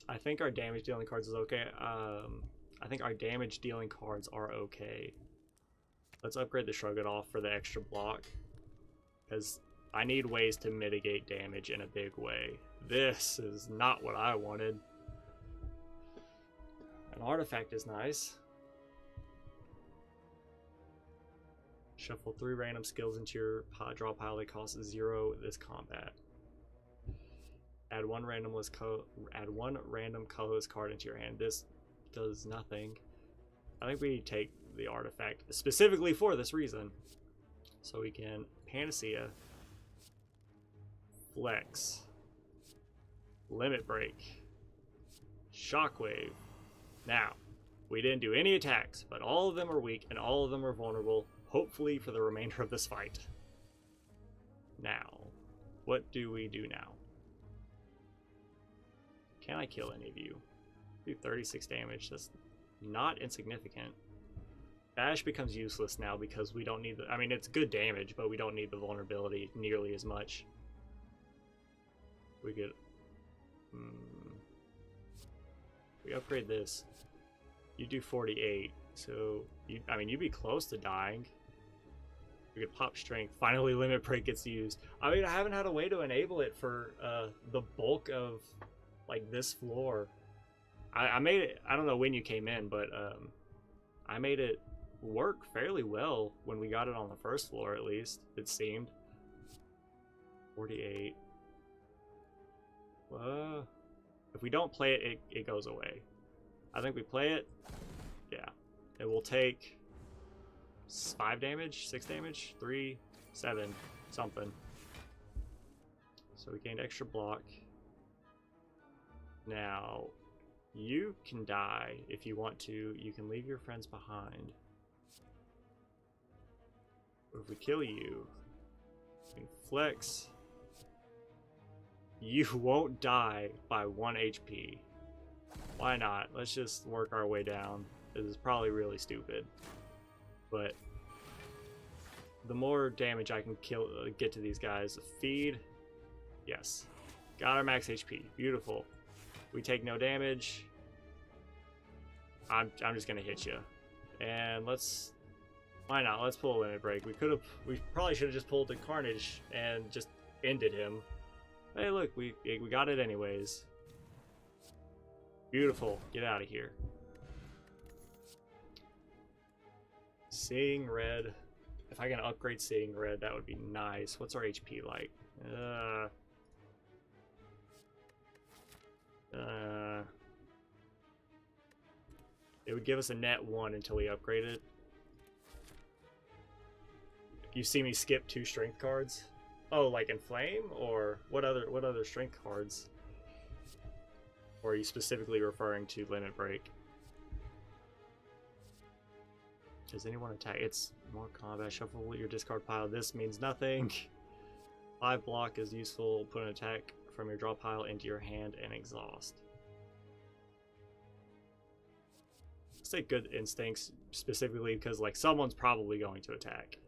I think our damage dealing cards is okay. I think our damage dealing cards are okay. Let's upgrade the shrug it off for the extra block, because I need ways to mitigate damage in a big way. This is not what I wanted. An artifact is nice. Shuffle 3 random skills into your draw pile that costs 0 this combat. Add one random colorless card into your hand. This does nothing. I think we take the artifact specifically for this reason. So we can Panacea, Flex, Limit Break, Shockwave. Now, we didn't do any attacks, but all of them are weak and all of them are vulnerable, hopefully for the remainder of this fight. Now, what do we do now? Can I kill any of you? Do 36 damage. That's not insignificant. Bash becomes useless now because we don't need the... I mean, it's good damage, but we don't need the vulnerability nearly as much. We could... we upgrade this. You do 48, so... I mean, you'd be close to dying. We could pop strength. Finally, limit break gets used. I mean, I haven't had a way to enable it for the bulk of... like this floor. I made it, I don't know when you came in, but I made it work fairly well when we got it on the first floor, at least, it seemed. 48. If we don't play it, it goes away. I think we play it, yeah. It will take 5 damage, 6 damage, 3, 7, something. So we gained extra block. Now, you can die if you want to. You can leave your friends behind. Or if we kill you, you can flex. You won't die by 1 HP. Why not? Let's just work our way down. This is probably really stupid. But the more damage I can get to these guys. Feed. Yes. Got our max HP. Beautiful. We take no damage. I'm just gonna hit you. And let's... Why not? Let's pull a limit break. We probably should have just pulled the Carnage and just ended him. Hey, look, we got it anyways. Beautiful. Get out of here. Seeing Red. If I can upgrade Seeing Red, that would be nice. What's our HP like? It would give us a net 1 until we upgrade it. You see me skip 2 strength cards? Oh, like Inflame? Or what other strength cards? Or are you specifically referring to Limit Break? Does anyone attack? It's more combat. Shuffle your discard pile. This means nothing. 5 block is useful. Put an attack from your draw pile into your hand and exhaust. Let's say Good Instincts specifically because like someone's probably going to attack.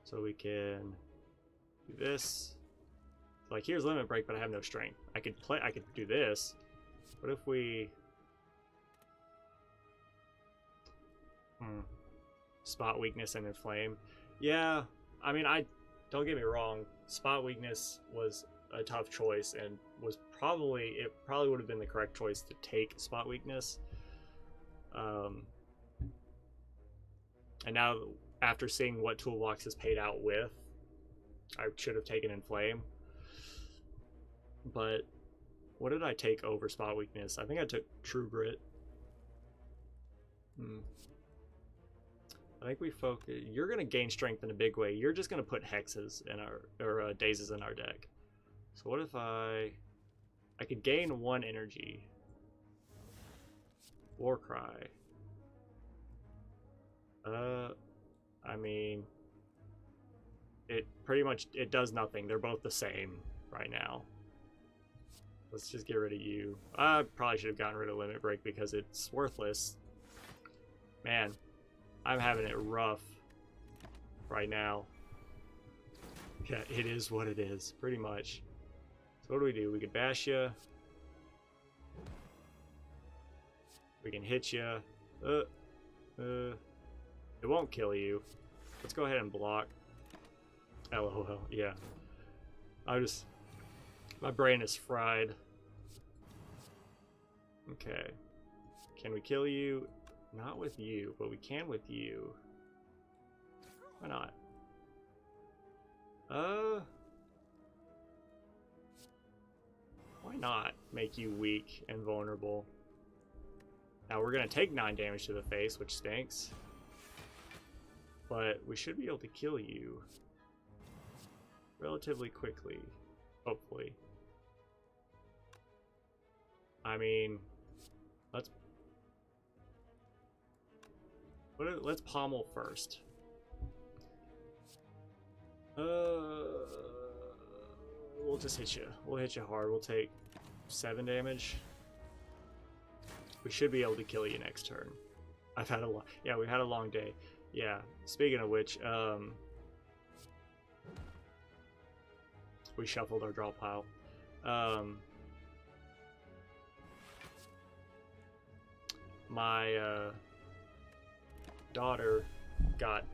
So we can do this. Like here's Limit Break, but I have no strength. I could do this. What if we Spot Weakness and Inflame? Yeah, I mean, don't get me wrong, Spot Weakness was a tough choice and was probably would have been the correct choice to take Spot Weakness. And now after seeing what Toolbox is paid out with, I should have taken Inflame. But what did I take over Spot Weakness? I think I took True Grit. I think we focus. You're gonna gain strength in a big way. You're just gonna put hexes in our dazes in our deck. So what if I could gain 1 energy? Warcry. I mean, it pretty much does nothing. They're both the same right now. Let's just get rid of you. I probably should have gotten rid of Limit Break because it's worthless. Man, I'm having it rough right now. Yeah, it is what it is, pretty much. So what do? We could bash you. We can hit you. It won't kill you. Let's go ahead and block. LOL, yeah. My brain is fried. Okay. Can we kill you? Not with you, but we can with you. Why not? Why not make you weak and vulnerable? Now we're gonna take 9 damage to the face, which stinks. But we should be able to kill you relatively quickly, hopefully. I mean, let's pommel first. We'll just hit you. We'll hit you hard. We'll take 7 damage. We should be able to kill you next turn. We've had a long day. Yeah. Speaking of which, we shuffled our draw pile. My daughter got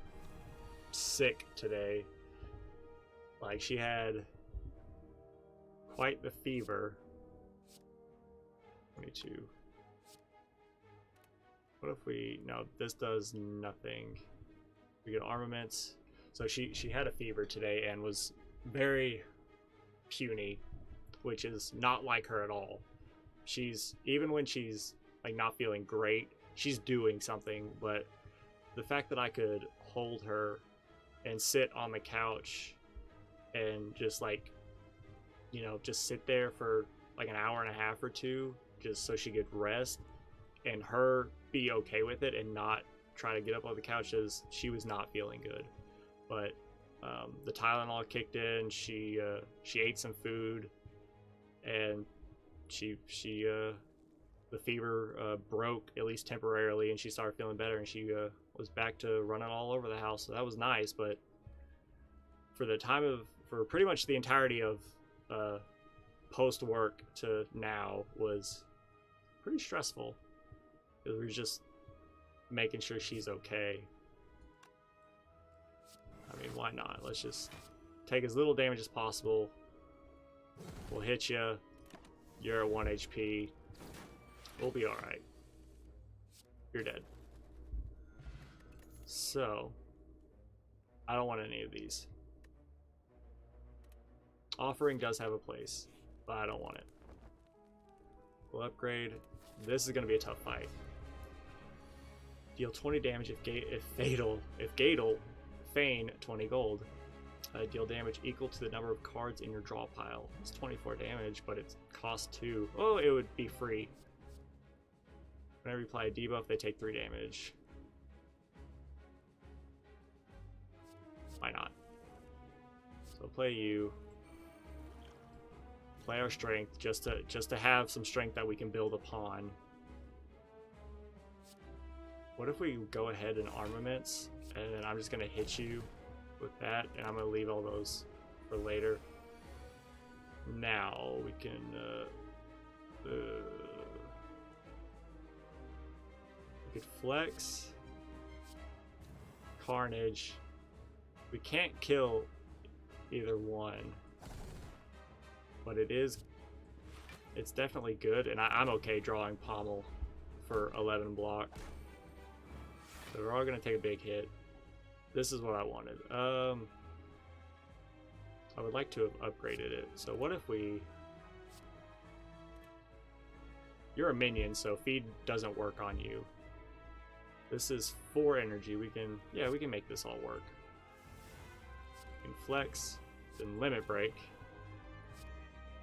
sick today. Like, she had quite the fever. 22. What if we... No, this does nothing. We get armaments. So she had a fever today and was very puny, which is not like her at all. Even when she's like not feeling great, she's doing something. But the fact that I could hold her and sit on the couch and just like, just sit there for like an hour and a half or two, just so she could rest and her be okay with it and not try to get up on the couch, as she was not feeling good. But the Tylenol kicked in. She ate some food, and the fever broke, at least temporarily, and she started feeling better, and she was back to running all over the house. So that was nice. But for pretty much the entirety of post work to now was pretty stressful, because we were just making sure she's okay. I mean, why not? Let's just take as little damage as possible. We'll hit you. You're at 1 HP. We'll be alright. You're dead. So, I don't want any of these. Offering does have a place, but I don't want it. We'll upgrade. This is going to be a tough fight. Deal 20 damage if fatal. If Gatal, feign 20 gold. Deal damage equal to the number of cards in your draw pile. It's 24 damage, but it costs 2. Oh, it would be free. Whenever you apply a debuff, they take 3 damage. Why not? So play you. Play our strength, just to have some strength that we can build upon. What if we go ahead and armaments, and then I'm just gonna hit you with that, and I'm gonna leave all those for later. Now we can we could flex, carnage. We can't kill either one, but it's definitely good, and I'm okay drawing pommel for 11 block. So we're all gonna take a big hit. This is what I wanted. I would like to have upgraded it. So what if we... You're a minion, so feed doesn't work on you. This is 4 energy. We can make this all work. We can flex, then limit break.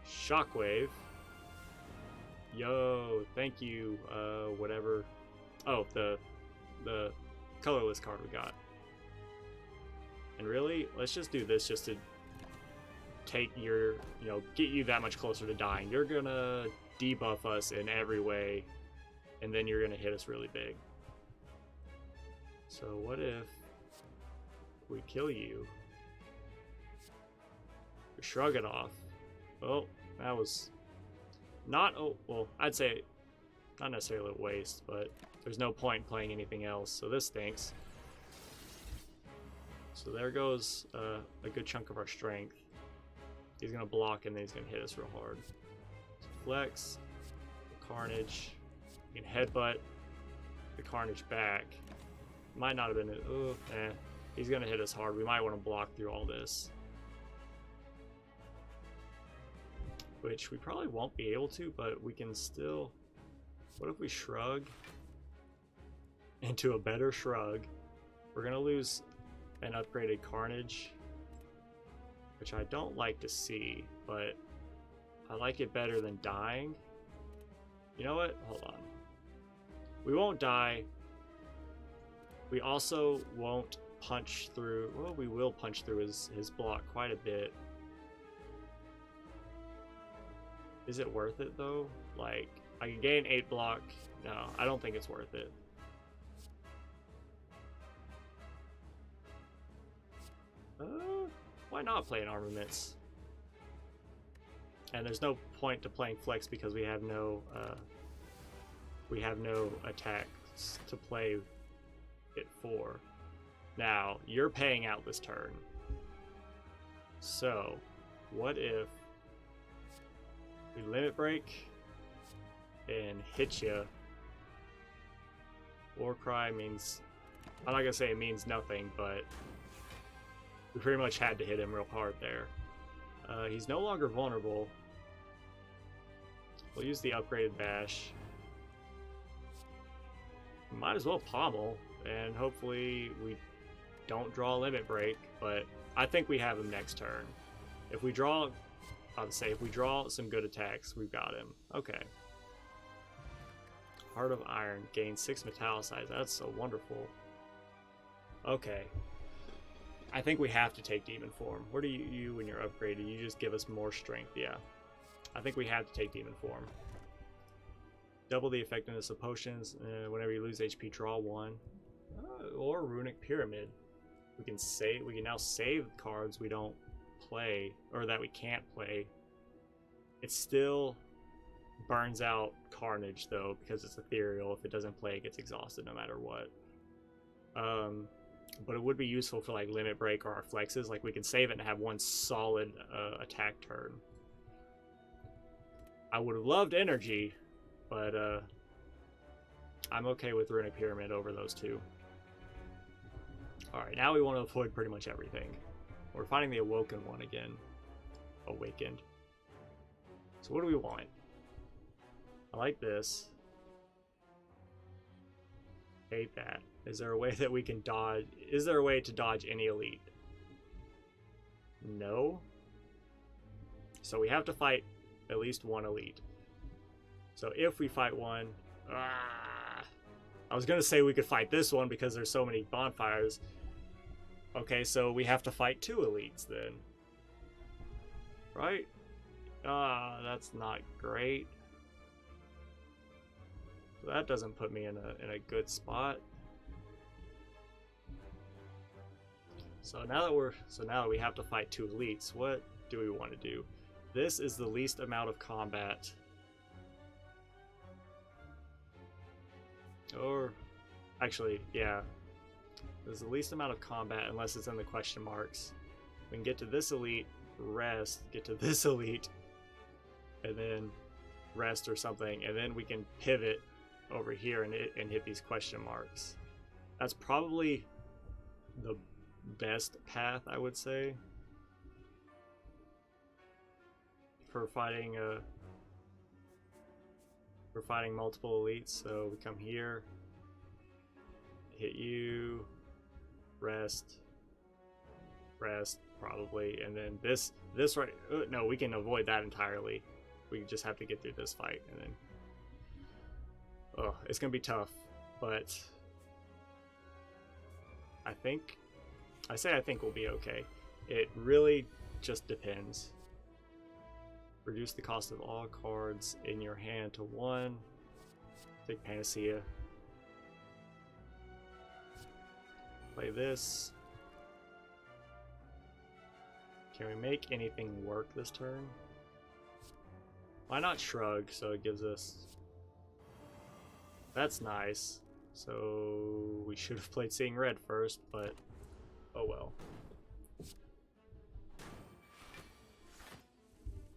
Shockwave. Yo, thank you. Whatever. Oh, the colorless card we got. And really, let's just do this just to take your, get you that much closer to dying. You're gonna debuff us in every way, and then you're gonna hit us really big. So what if we kill you? We shrug it off. Oh, that was not, well, I'd say not necessarily a waste, but there's no point playing anything else, so this stinks. So there goes a good chunk of our strength. He's gonna block and then he's gonna hit us real hard. So flex, carnage. You can headbutt the carnage back. Might not have been it. Oh, he's gonna hit us hard. We might want to block through all this, which we probably won't be able to, but we can still. What if we shrug into a better shrug? We're gonna lose an upgraded carnage, which I don't like to see, but I like it better than dying. You know what? Hold on. We won't die. We also won't punch through. Well, we will punch through his block quite a bit. Is it worth it though? Like, I can gain 8 block. No, I don't think it's worth it. Why not play an armaments? And there's no point to playing flex because we have no attacks to play it for. Now you're paying out this turn. So what if we limit break and hit you? Warcry means, I'm not gonna say it means nothing, but we pretty much had to hit him real hard there. He's no longer vulnerable. We'll use the upgraded bash. Might as well pommel, and hopefully we don't draw a limit break, but I think we have him next turn. If we draw I'll say if we draw some good attacks, we've got him. Okay. Heart of Iron, gain 6 metallicize. That's so wonderful. Okay. I think we have to take Demon Form. What do you when you're upgraded? You just give us more strength. Yeah. I think we have to take Demon Form. Double the effectiveness of potions. Whenever you lose HP, draw 1. Or Runic Pyramid. We can now save cards we don't play, or that we can't play. It still burns out Carnage though, because it's ethereal. If it doesn't play, it gets exhausted no matter what. But it would be useful for like Limit Break or our flexes. Like we can save it and have one solid attack turn. I would have loved energy, but I'm okay with Runic Pyramid over those two. Alright, now we want to avoid pretty much everything. We're finding the Awoken one again. Awakened. So what do we want? I like this. Hate that. Is there a way that we can dodge? Is there a way to dodge any elite? No. So we have to fight at least one elite. So if we fight one... I was going to say we could fight this one because there's so many bonfires. Okay, so we have to fight 2 elites then. Right? That's not great. So that doesn't put me in a good spot. So now that we have to fight 2 elites, what do we want to do? This is the least amount of combat. Or actually, yeah. There's the least amount of combat unless it's in the question marks. We can get to this elite, rest, get to this elite, and then rest or something, and then we can pivot over here and hit these question marks. That's probably the best path, I would say, for fighting multiple elites. So we come here, hit you, rest, probably, and then this right. No, we can avoid that entirely. We just have to get through this fight, and then it's gonna be tough, but I think we'll be okay. It really just depends. Reduce the cost of all cards in your hand to 1. Take Panacea. Play this. Can we make anything work this turn? Why not Shrug? So it gives us... That's nice. So we should have played Seeing Red first, but oh well.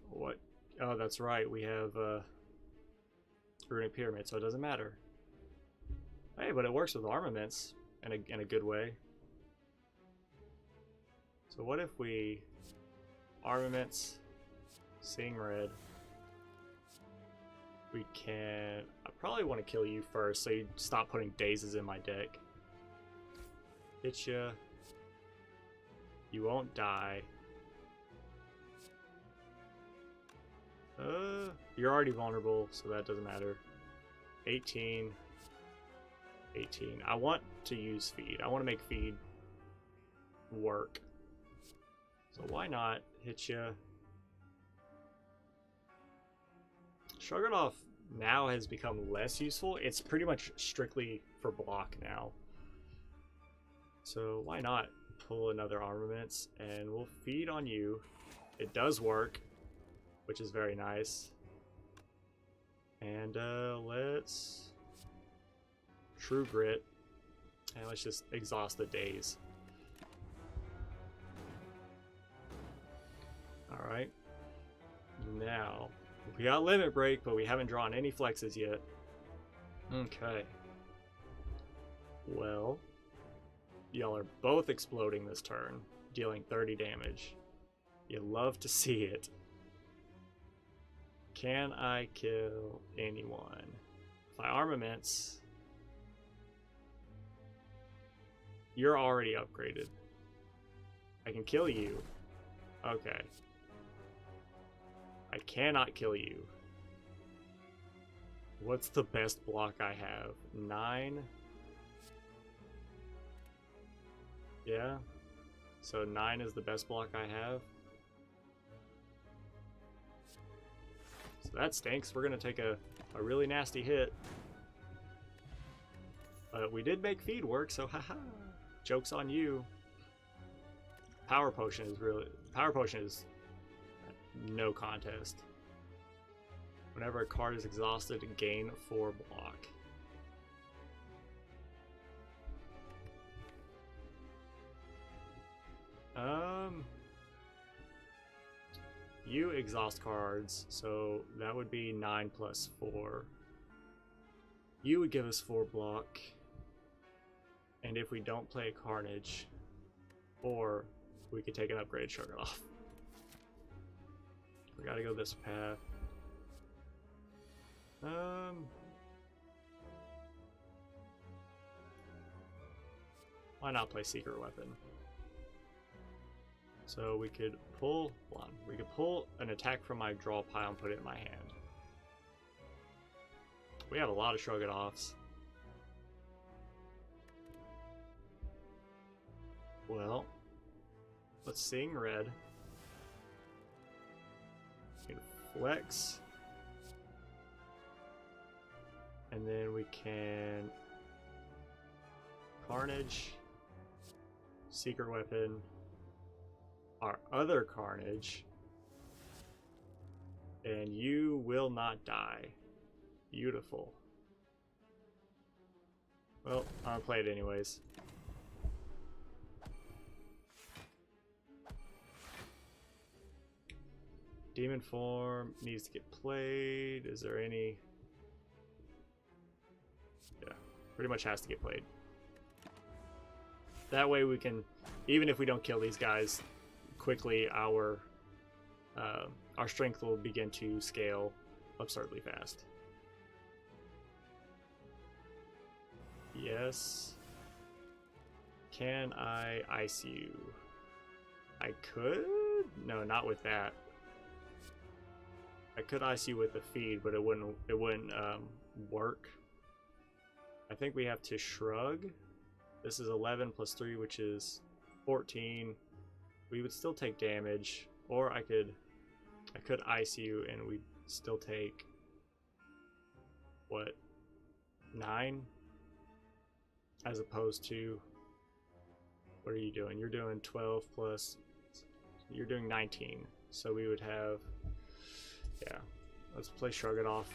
What? Oh, that's right. We have Runic Pyramid, so it doesn't matter. Hey, but it works with armaments in a good way. So what if we armaments, Seeing Red? We can... I probably want to kill you first, so you stop putting dazes in my deck. Hit ya. You won't die. You're already vulnerable, so that doesn't matter. 18. 18. I want to use feed. I want to make feed work. So why not hit ya? Stroganoff now has become less useful. It's pretty much strictly for block now. So why not pull another armaments, and we'll feed on you. It does work, which is very nice. And let's True Grit, and let's just exhaust the days. Alright. Now, we got Limit Break, but we haven't drawn any flexes yet. Okay. Well, y'all are both exploding this turn, dealing 30 damage. You love to see it. Can I kill anyone? If I armaments, you're already upgraded. I can kill you. Okay. I cannot kill you. What's the best block I have? 9? Yeah. So 9 is the best block I have. So that stinks. We're going to take a really nasty hit. But we did make feed work, so haha. Joke's on you. Power Potion is no contest. Whenever a card is exhausted, gain 4 block. You exhaust cards, so that would be 9 plus 4. You would give us 4 block. And if we don't play Carnage, or we could take an upgrade, shrug it off. We gotta go this path. Why not play Secret Weapon? So we could pull one. We could pull an attack from my draw pile and put it in my hand. We have a lot of shrug it offs. Well, let's sing red. We can flex. And then we can Carnage, Secret Weapon, our other Carnage, and you will not die. Beautiful. Well, I'm gonna play it anyways. Demon form needs to get played. Is there any? Yeah, pretty much has to get played. That way we can, even if we don't kill these guys quickly, our strength will begin to scale absurdly fast. Yes. Can I ice you? I could? No, not with that. I could ice you with the feed, but it wouldn't work. I think we have to shrug. This is 11 plus 3, which is 14. We would still take damage, or I could ice you and we'd still take what, 9? As opposed to, what are you doing? You're doing 12 plus, you're doing 19. So we would have, yeah, let's play Shrug It Off.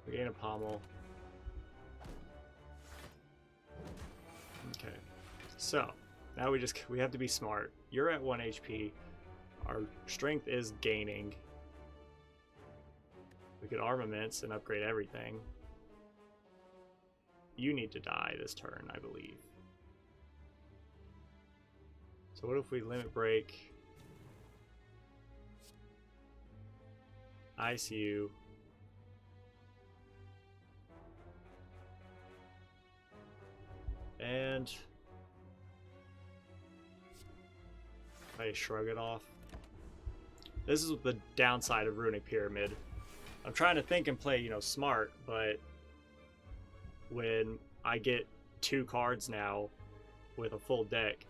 We gain a pommel. Okay, so now we have to be smart. You're at 1 HP. Our strength is gaining. We could armaments and upgrade everything. You need to die this turn, I believe. So what if we limit break? Ice you. And I shrug it off. This is the downside of Runic Pyramid. I'm trying to think and play, smart, but when I get 2 cards now with a full deck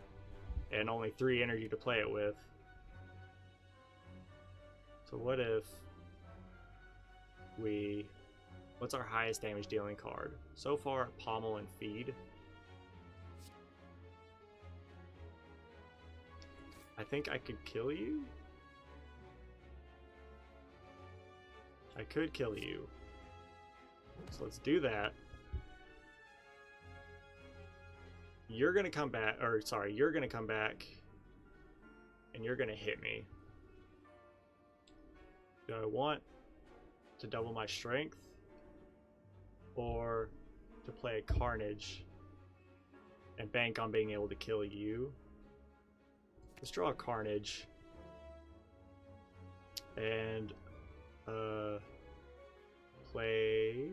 and only 3 energy to play it with. So what if what's our highest damage dealing card? So far, Pommel and Feed. I think I could kill you? I could kill you. So let's do that. You're gonna come back, or sorry, you're gonna come back and you're gonna hit me. Do I want to double my strength or to play a Carnage and bank on being able to kill you? Let's draw a Carnage and play.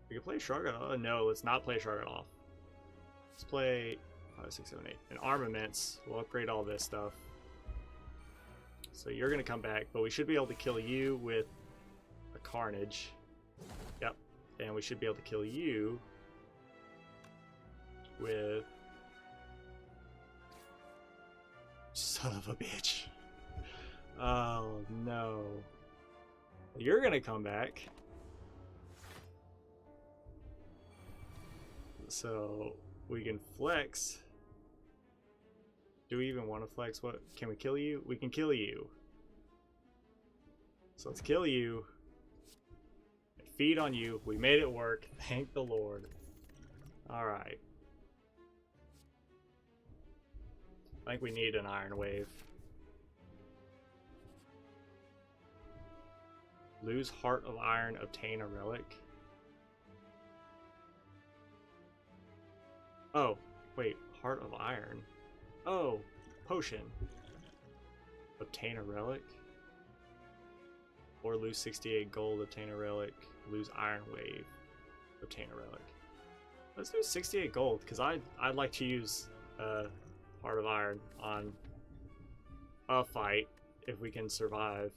We can play Shrug It Off. No, let's not play Shrug It Off. Let's play 5, 6, 7, 8. And armaments. We'll upgrade all this stuff. So you're gonna come back, but we should be able to kill you with a Carnage. Yep. And we should be able to kill you with... Son of a bitch. Oh no. You're gonna come back. So we can flex. Do we even want to flex? What can we kill you? We can kill you. So let's kill you. Feed on you. We made it work. Thank the Lord. Alright. I think we need an Iron Wave. Lose Heart of Iron, obtain a relic. Oh, wait, Heart of Iron. Oh, potion. Obtain a relic. Or lose 68 gold, obtain a relic. Lose Iron Wave, obtain a relic. Let's do 68 gold, because I'd like to use Heart of Iron on a fight if we can survive.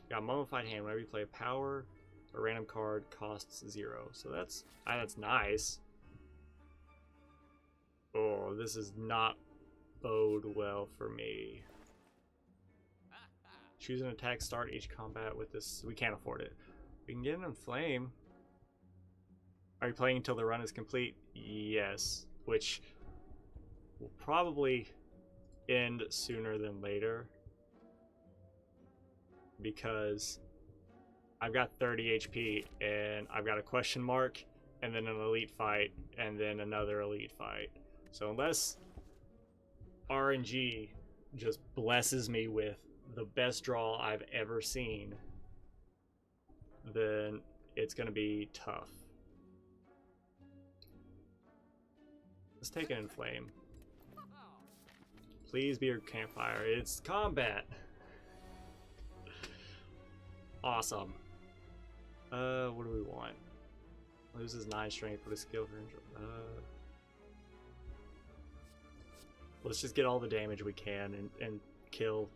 Got Mummified Hand. Whenever you play a power, a random card costs 0. So that's nice. Oh, this is not bode well for me. Choose an attack, start each combat with this. We can't afford it. We can get an Inflame. Are you playing until the run is complete? Yes. Which will probably end sooner than later. Because I've got 30 HP and I've got a question mark and then an elite fight and then another elite fight. So unless RNG just blesses me with the best draw I've ever seen, then it's gonna be tough. Let's take an Inflame. Please be your campfire. It's combat. Awesome. What do we want? Loses 9 strength, put a skill for injury. Let's just get all the damage we can and kill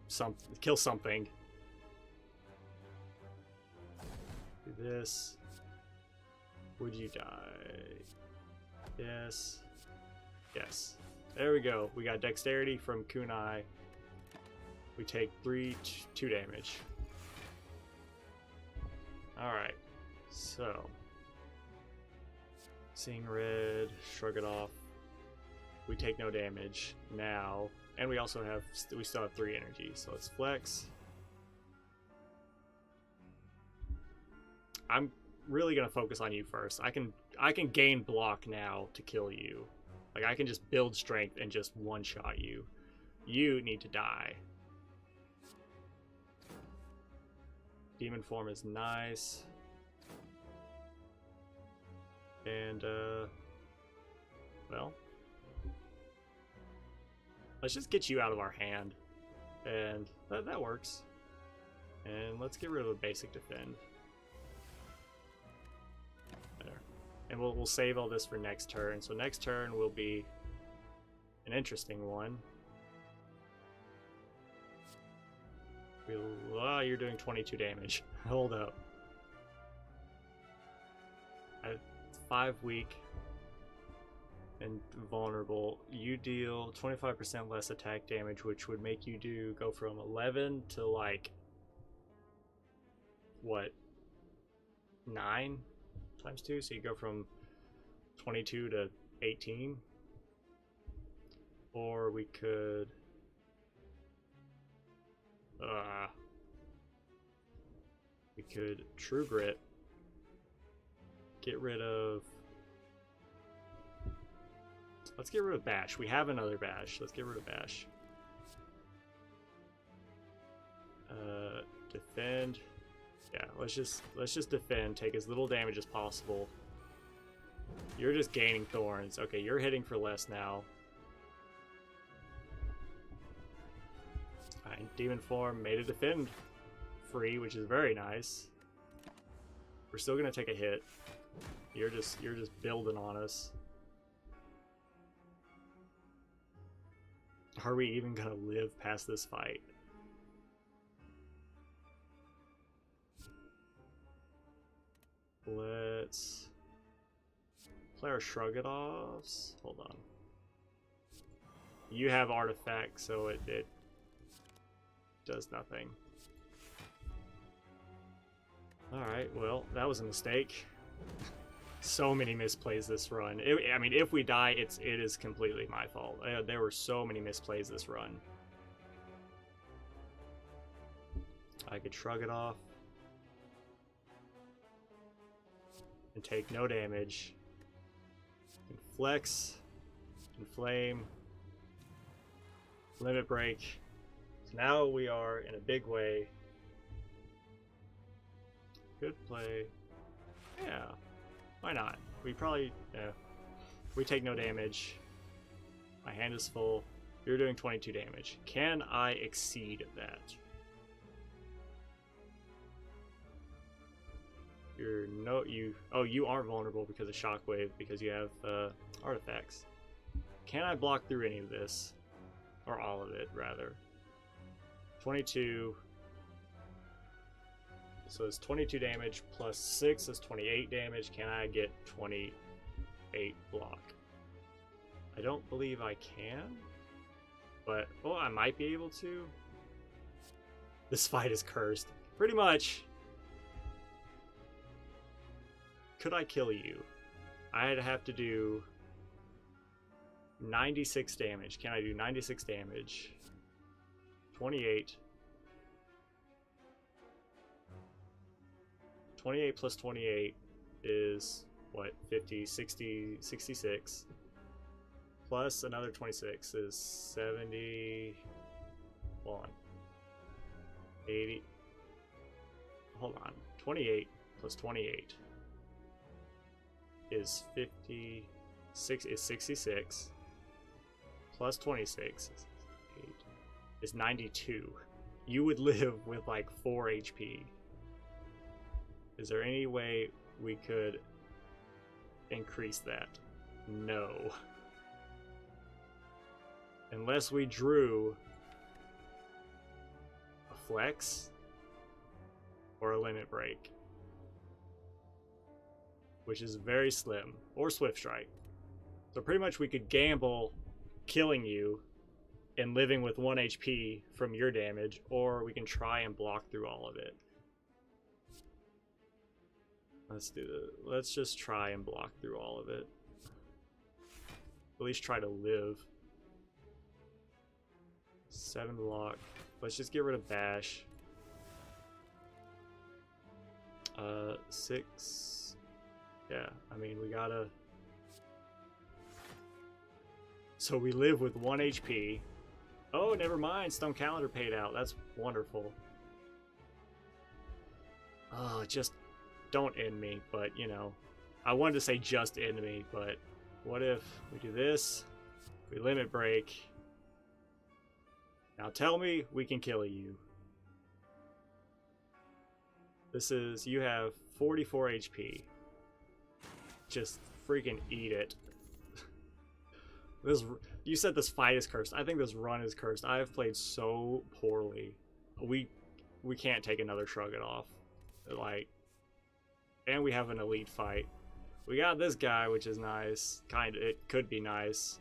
something. Do this. Would you die? Yes. Yes. There we go. We got dexterity from Kunai. We take 2 damage. Alright. So. Seeing red. Shrug it off. We take no damage now. And we also have, we still have 3 energy. So let's flex. I'm really gonna focus on you first. I can gain block now to kill you. Like I can just build strength and just one-shot you. You need to die. Demon form is nice. And well, let's just get you out of our hand. And that works. And let's get rid of a basic defend. And we'll save all this for next turn. So next turn will be an interesting one. You're doing 22 damage. Hold up. 5 weak and vulnerable. You deal 25% less attack damage, which would make you go from 11 to like what? 9? Times 2, so you go from 22 to 18. Or we could True Grit, get rid of, let's get rid of Bash. We have another Bash. Let's get rid of Bash. Defend. Yeah, let's just defend, take as little damage as possible. You're just gaining thorns. Okay, you're hitting for less now. Alright, Demon form made a defend free, which is very nice. We're still gonna take a hit. You're just building on us. Are we even gonna live past this fight? Let's play our Shrug It Offs. Hold on. You have Artifact, so it does nothing. Alright, well, that was a mistake. So many misplays this run. I mean, if we die, it is completely my fault. There were so many misplays this run. I could Shrug It Off and take no damage. And flex, inflame, limit break. So now we are in a big way. Good play. Yeah. Why not? We probably, yeah. We take no damage. My hand is full. You're doing 22 damage. Can I exceed that? You aren't vulnerable because of Shockwave, because you have artifacts. Can I block through any of this? Or all of it, rather. 22. So it's 22 damage plus 6 is 28 damage. Can I get 28 block? I don't believe I can. But, oh, I might be able to. This fight is cursed. Pretty much. Could I kill you? I'd have to do 96 damage. Can I do 96 damage? 28. 28 plus 28 is, what, 50, 60, 66. Plus another 26 is 70. Hold on. 80. Hold on. 28 plus 28 is 56, is 66. Plus 26 is 92. You would live with like 4 HP. Is there any way we could increase that? No. Unless we drew a flex or a limit break, which is very slim, or Swift Strike. So pretty much we could gamble killing you and living with 1 HP from your damage, or we can try and block through all of it. Let's just try and block through all of it. At least try to live. 7 block. Let's just get rid of Bash. 6. Yeah, I mean, we gotta... So we live with 1 HP. Oh, never mind. Stone Calendar paid out. That's wonderful. Oh, just don't end me, but, you know. I wanted to say just end me, but what if we do this? We limit break. Now tell me we can kill you. This is, you have 44 HP. Just freaking eat it. You said this fight is cursed. I think this run is cursed. I have played so poorly. We can't take another Shrug It Off. Like, and we have an elite fight. We got this guy, which is nice. It could be nice.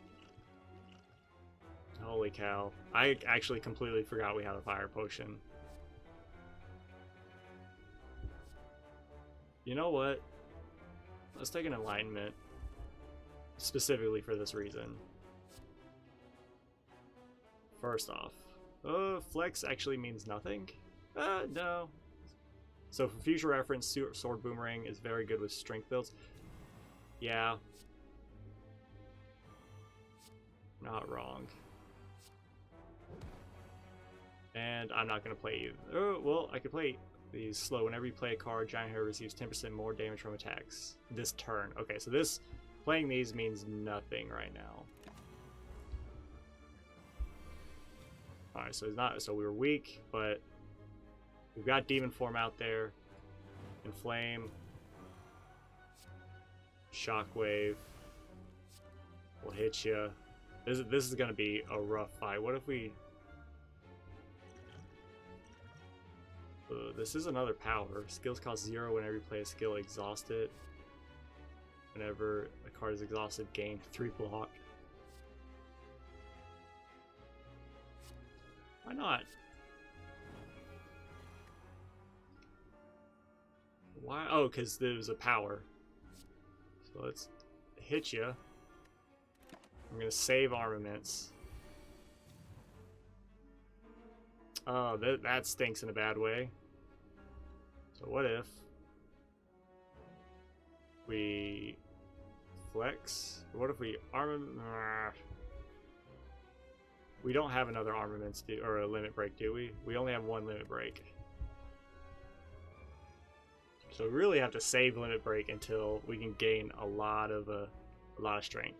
Holy cow. I actually completely forgot we had a fire potion. You know what? Let's take an enlightenment. Specifically for this reason. First off. Flex actually means nothing? No. So for future reference, Sword Boomerang is very good with strength builds. Yeah. Not wrong. And I'm not going to play you. Oh, well, I could play these slow. Whenever you play a card, Giant Hero receives 10% more damage from attacks this turn. Okay, so this playing these means nothing right now. Alright, so it's not, so we were weak, but we've got Demon Form out there. Inflame. Shockwave. We'll hit you. This is gonna be a rough fight. What if we... this is another power. Skills cost 0 whenever you play a skill exhausted. Whenever a card is exhausted, gain 3 block. Why not? Why? Oh, because there was a power. So let's hit you. I'm gonna save armaments. Oh, that stinks in a bad way. So what if we flex? What if we we don't have another armaments or a limit break, do we? We only have one limit break. So we really have to save limit break until we can gain a lot of strength.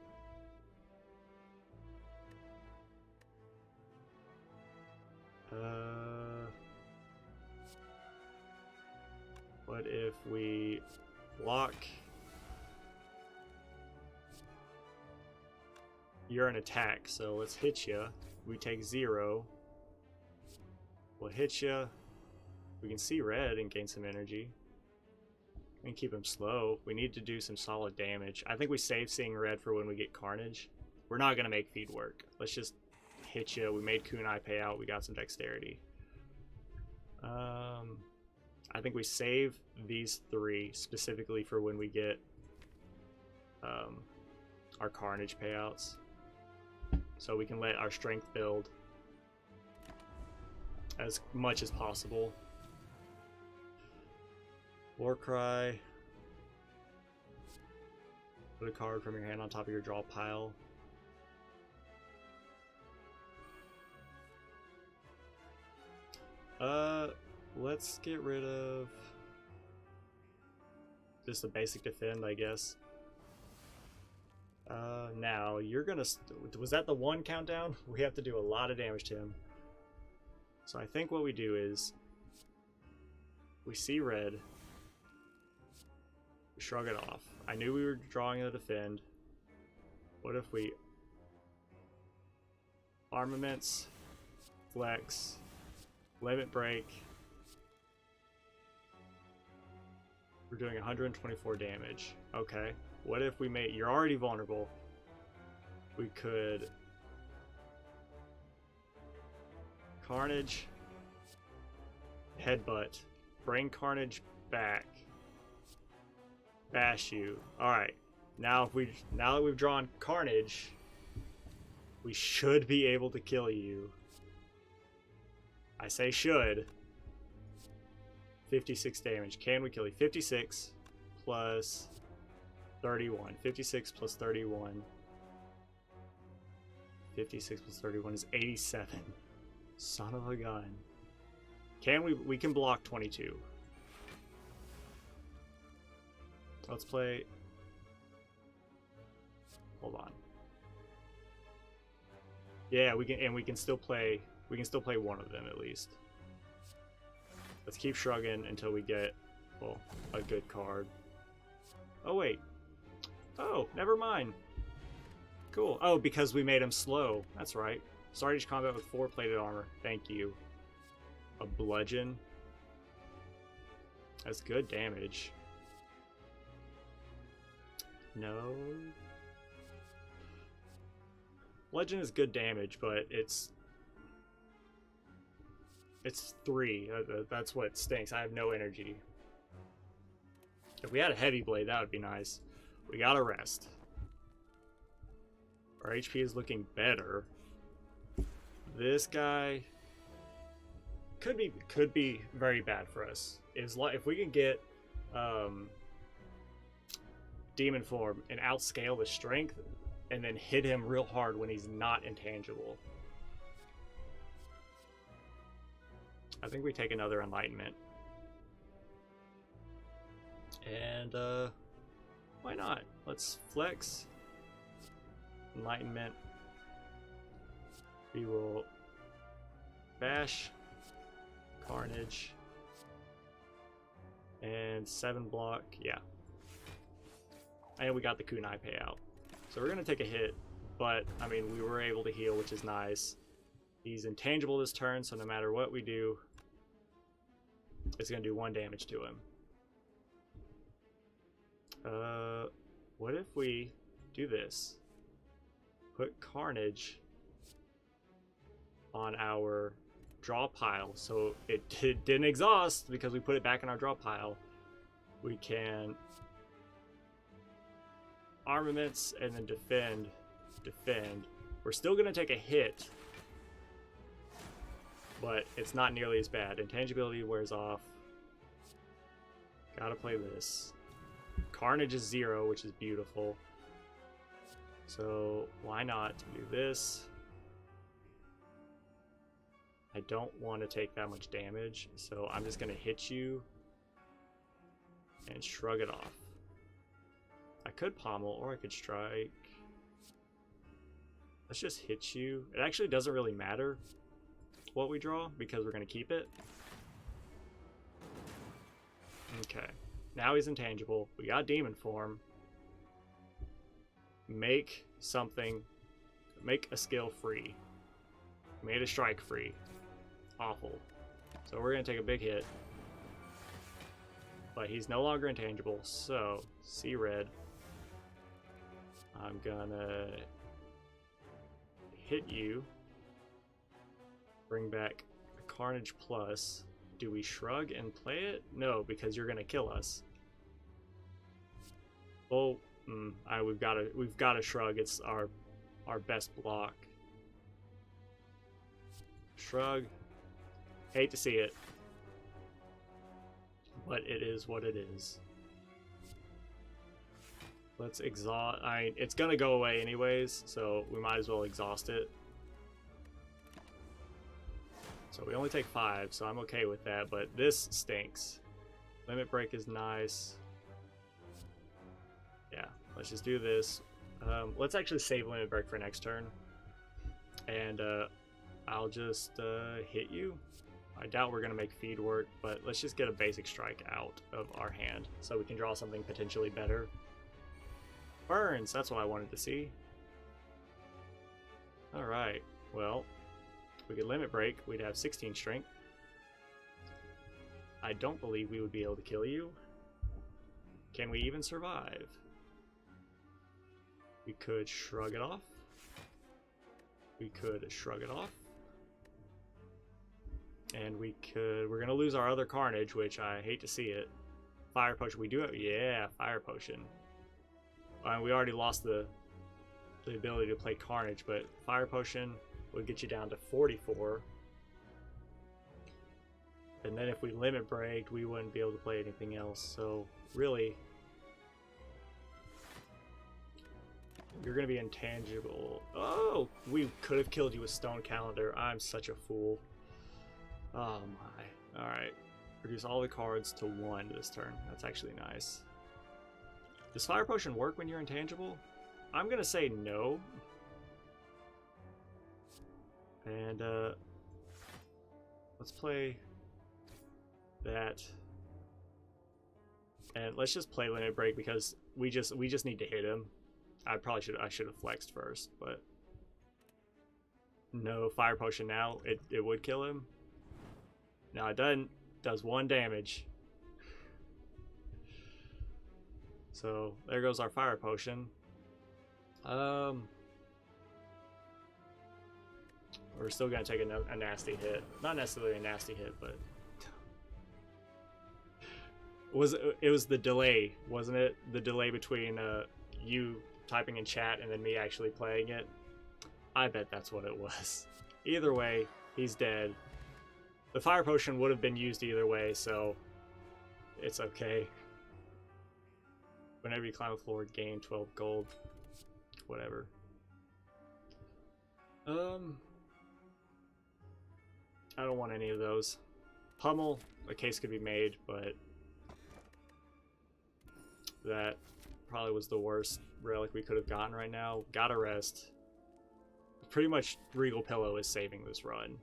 What if we block? You're an attack, so let's hit you. We take 0. We'll hit you. We can see red and gain some energy. We can keep him slow. We need to do some solid damage. I think we save seeing red for when we get carnage. We're not gonna make feed work. Let's just hit you. We made kunai pay out. We got some dexterity. I think we save these 3 specifically for when we get our carnage payouts, so we can let our strength build as much as possible. Warcry. Put a card from your hand on top of your draw pile. Let's get rid of just a basic defend, I guess. Now you're gonna. Was that the 1 countdown? We have to do a lot of damage to him. So I think what we do is we see red. We shrug it off. I knew we were drawing a defend. What if we armaments, flex, limit break? We're doing 124 damage. Okay. What if we made... You're already vulnerable. We could... Carnage. Headbutt. Bring Carnage back. Bash you. Alright. Now that we've drawn Carnage, we should be able to kill you. I say should. 56 damage. Can we kill you? 56 plus 31. 56 plus 31. 56 plus 31 is 87. Son of a gun. Can we can block 22. Let's play. Hold on. Yeah, we can still play one of them at least. Let's keep shrugging until we get, well, a good card. Oh, wait. Oh, never mind. Cool. Oh, because we made him slow. That's right. Started each combat with 4 plated armor. Thank you. A bludgeon. That's good damage. No. Bludgeon is good damage, but it's 3. That's what stinks. I have no energy. If we had a heavy blade, that would be nice. We gotta rest. Our HP is looking better. This guy could be very bad for us. If we can get demon form and outscale the strength, and then hit him real hard when he's not intangible. I think we take another enlightenment. And why not? Let's flex. Enlightenment. We will bash, carnage, and 7 block. Yeah. And we got the kunai payout. So we're gonna take a hit But, I mean, we were able to heal, which is nice. He's intangible this turn, so no matter what we do, it's going to do 1 damage to him. What if we do this? Put Carnage on our draw pile, so it didn't exhaust because we put it back in our draw pile. We can armaments and then defend. We're still going to take a hit, but it's not nearly as bad. Intangibility wears off. Gotta play this. Carnage is 0, which is beautiful. So why not do this? I don't want to take that much damage, so I'm just going to hit you and shrug it off. I could pommel or I could strike. Let's just hit you. It actually doesn't really matter what we draw because we're going to keep it. Okay. Now he's intangible. We got demon form. Make something. Make a skill free. Made a strike free. Awful. So we're going to take a big hit. But he's no longer intangible, so see red. I'm gonna hit you. Bring back a Carnage plus. Do we shrug and play it? No, because you're gonna kill us. Oh, we've got to shrug. It's our best block. Shrug. Hate to see it, but it is what it is. Let's exhaust. It's gonna go away anyways, so we might as well exhaust it. So we only take 5, so I'm okay with that, but this stinks. Limit break is nice. Yeah, let's just do this. Let's actually save limit break for next turn. And I'll just hit you. I doubt we're going to make feed work, but let's just get a basic strike out of our hand so we can draw something potentially better. Burns, that's what I wanted to see. Alright, well, we could limit break, we'd have 16 strength. I don't believe we would be able to kill you. Can we even survive? We could shrug it off. We could shrug it off. And we're going to lose our other Carnage, which I hate to see it. Fire Potion, we do have, yeah, Fire Potion. We already lost the ability to play Carnage, but Fire Potion would get you down to 44. And then if we limit break, we wouldn't be able to play anything else. So really, you're going to be intangible. Oh, we could have killed you with Stone Calendar. I'm such a fool. Oh my. Alright. Reduce all the cards to 1 this turn. That's actually nice. Does Fire Potion work when you're intangible? I'm gonna say no. And let's play that. And let's just play Limit Break because we just need to hit him. I should have flexed first, but no Fire Potion now. It would kill him. No, it doesn't. Does 1 damage. So there goes our Fire Potion. We're still gonna take a nasty hit. Not necessarily a nasty hit, but it was the delay, wasn't it? The delay between you typing in chat and then me actually playing it. I bet that's what it was. Either way, he's dead. The Fire Potion would have been used either way, so it's okay. Whenever you climb a floor, gain 12 gold. Whatever. I don't want any of those. Pummel, a case could be made, but that probably was the worst relic we could have gotten right now. Gotta rest. Pretty much Regal Pillow is saving this run.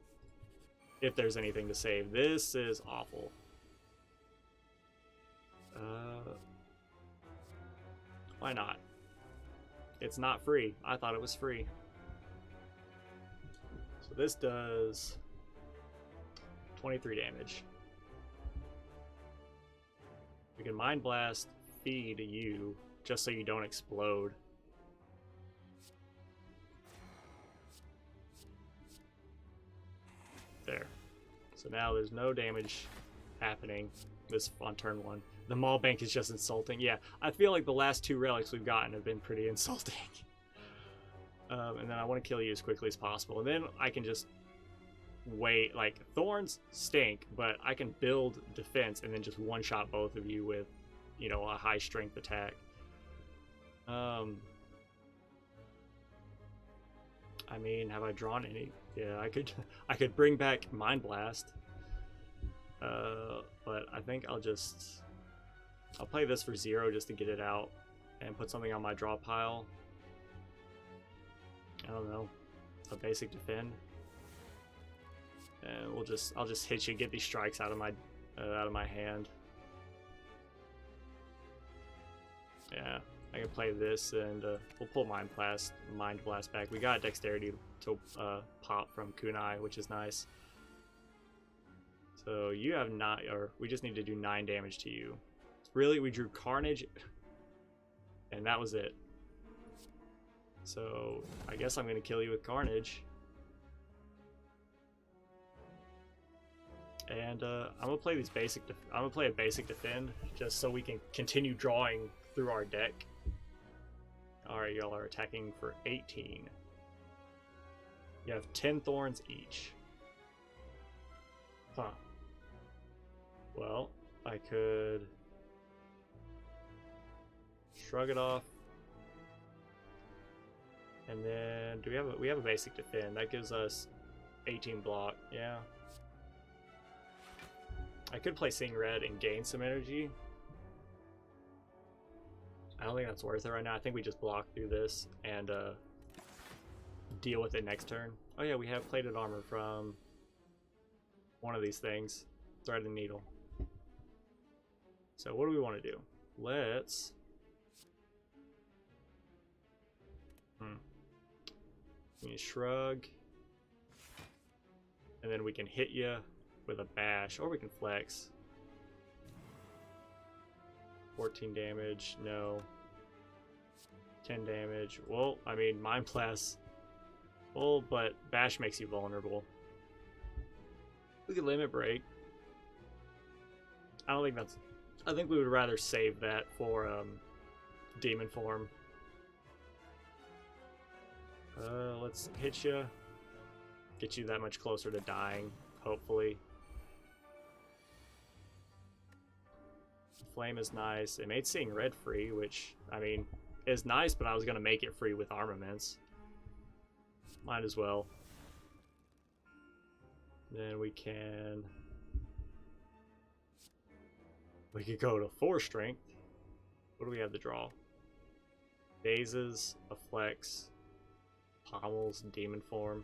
If there's anything to save. This is awful. Why not? It's not free. I thought it was free. So this does 23 damage. We can Mind Blast feed you just so you don't explode. There. So now there's no damage happening this on turn 1. The Maul Bank is just insulting. Yeah, I feel like the last 2 relics we've gotten have been pretty insulting. And then I want to kill you as quickly as possible. And then I can just wait. Like, Thorns stink, but I can build defense and then just one-shot both of you with, you know, a high-strength attack. I mean, have I drawn any? Yeah, I could bring back Mind Blast. But I think I'll play this for 0 just to get it out and put something on my draw pile. I don't know, a basic defend, and I'll just hit you, get these strikes out of my hand. Yeah, I can play this, and we'll pull Mind Blast back. We got Dexterity to pop from Kunai, which is nice. So you have 9, or we just need to do 9 damage to you. Really, we drew Carnage, and that was it. So I guess I'm gonna kill you with Carnage. And I'm gonna play these I'm gonna play a basic defend just so we can continue drawing through our deck. All right, y'all are attacking for 18. You have 10 thorns each. Huh. Well, I could shrug it off. And then we have a basic defend. That gives us 18 block. Yeah. I could play Seeing Red and gain some energy. I don't think that's worth it right now. I think we just block through this and deal with it next turn. Oh yeah, we have plated armor from one of these things. Thread and needle. So what do we want to do? Let's we can shrug, and then we can hit you with a bash, or we can flex. 14 damage, no. 10 damage. Well, I mean, Mind Blast. Well, but bash makes you vulnerable. We could Limit Break. I don't think that's. I think we would rather save that for Demon Form. Let's hit you. Get you that much closer to dying, hopefully. Flame is nice. It made Seeing Red free, which, I mean, is nice, but I was going to make it free with armaments. Might as well. Then we can... We could go to 4 strength. What do we have to draw? Dazes, a flex, pommels, demon form.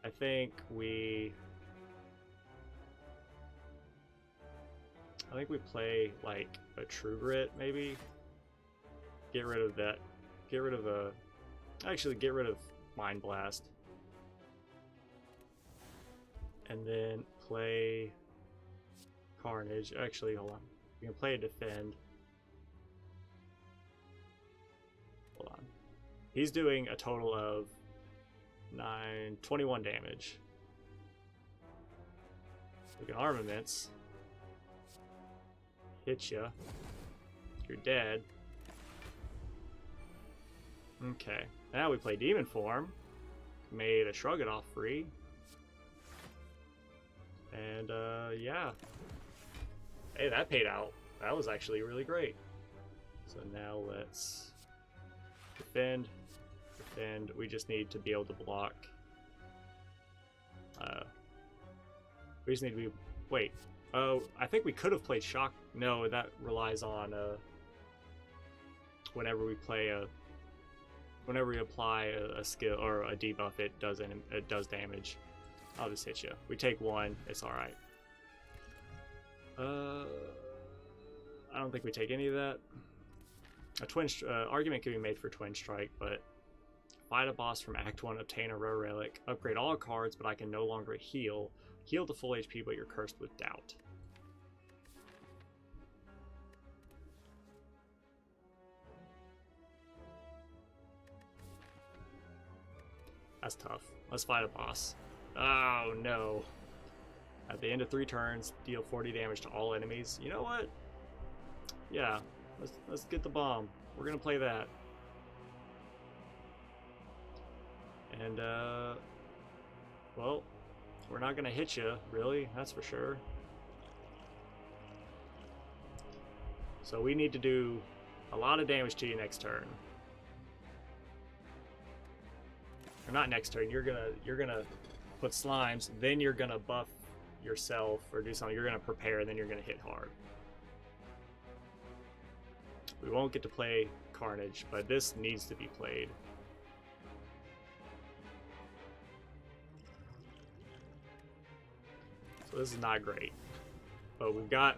I think we play like a True Grit, maybe. Get rid of that. Get rid of get rid of Mind Blast. And then play Carnage. Actually, hold on. You can play a Defend. Hold on. He's doing a total of 21 damage. We can Armaments. Hit ya. You're dead. Okay. Now we play Demon Form. Made a Shrug It Off free. And, yeah. Hey, that paid out. That was actually really great. So now let's defend. Defend. We just need to be able to block. We just need to be... Wait. Oh, I think we could have played Shock. No, that relies on, whenever we play a... Whenever we apply a skill or a debuff, it does damage. I'll just hit you. We take 1. It's all right. I don't think we take any of that. argument can be made for Twin Strike, but fight a boss from Act 1, obtain a rare relic, upgrade all cards, but I can no longer heal. Heal to full HP, but you're cursed with doubt. That's tough. Let's fight a boss. Oh no. At the end of 3 turns, deal 40 damage to all enemies. You know what? Yeah, let's get the bomb. We're gonna play that. And well, we're not gonna hit you, really, that's for sure. So we need to do a lot of damage to you next turn. Or not next turn. You're gonna put slimes, then you're gonna buff yourself or do something. You're gonna prepare, and then you're gonna hit hard. We won't get to play Carnage, but this needs to be played. So this is not great, but we got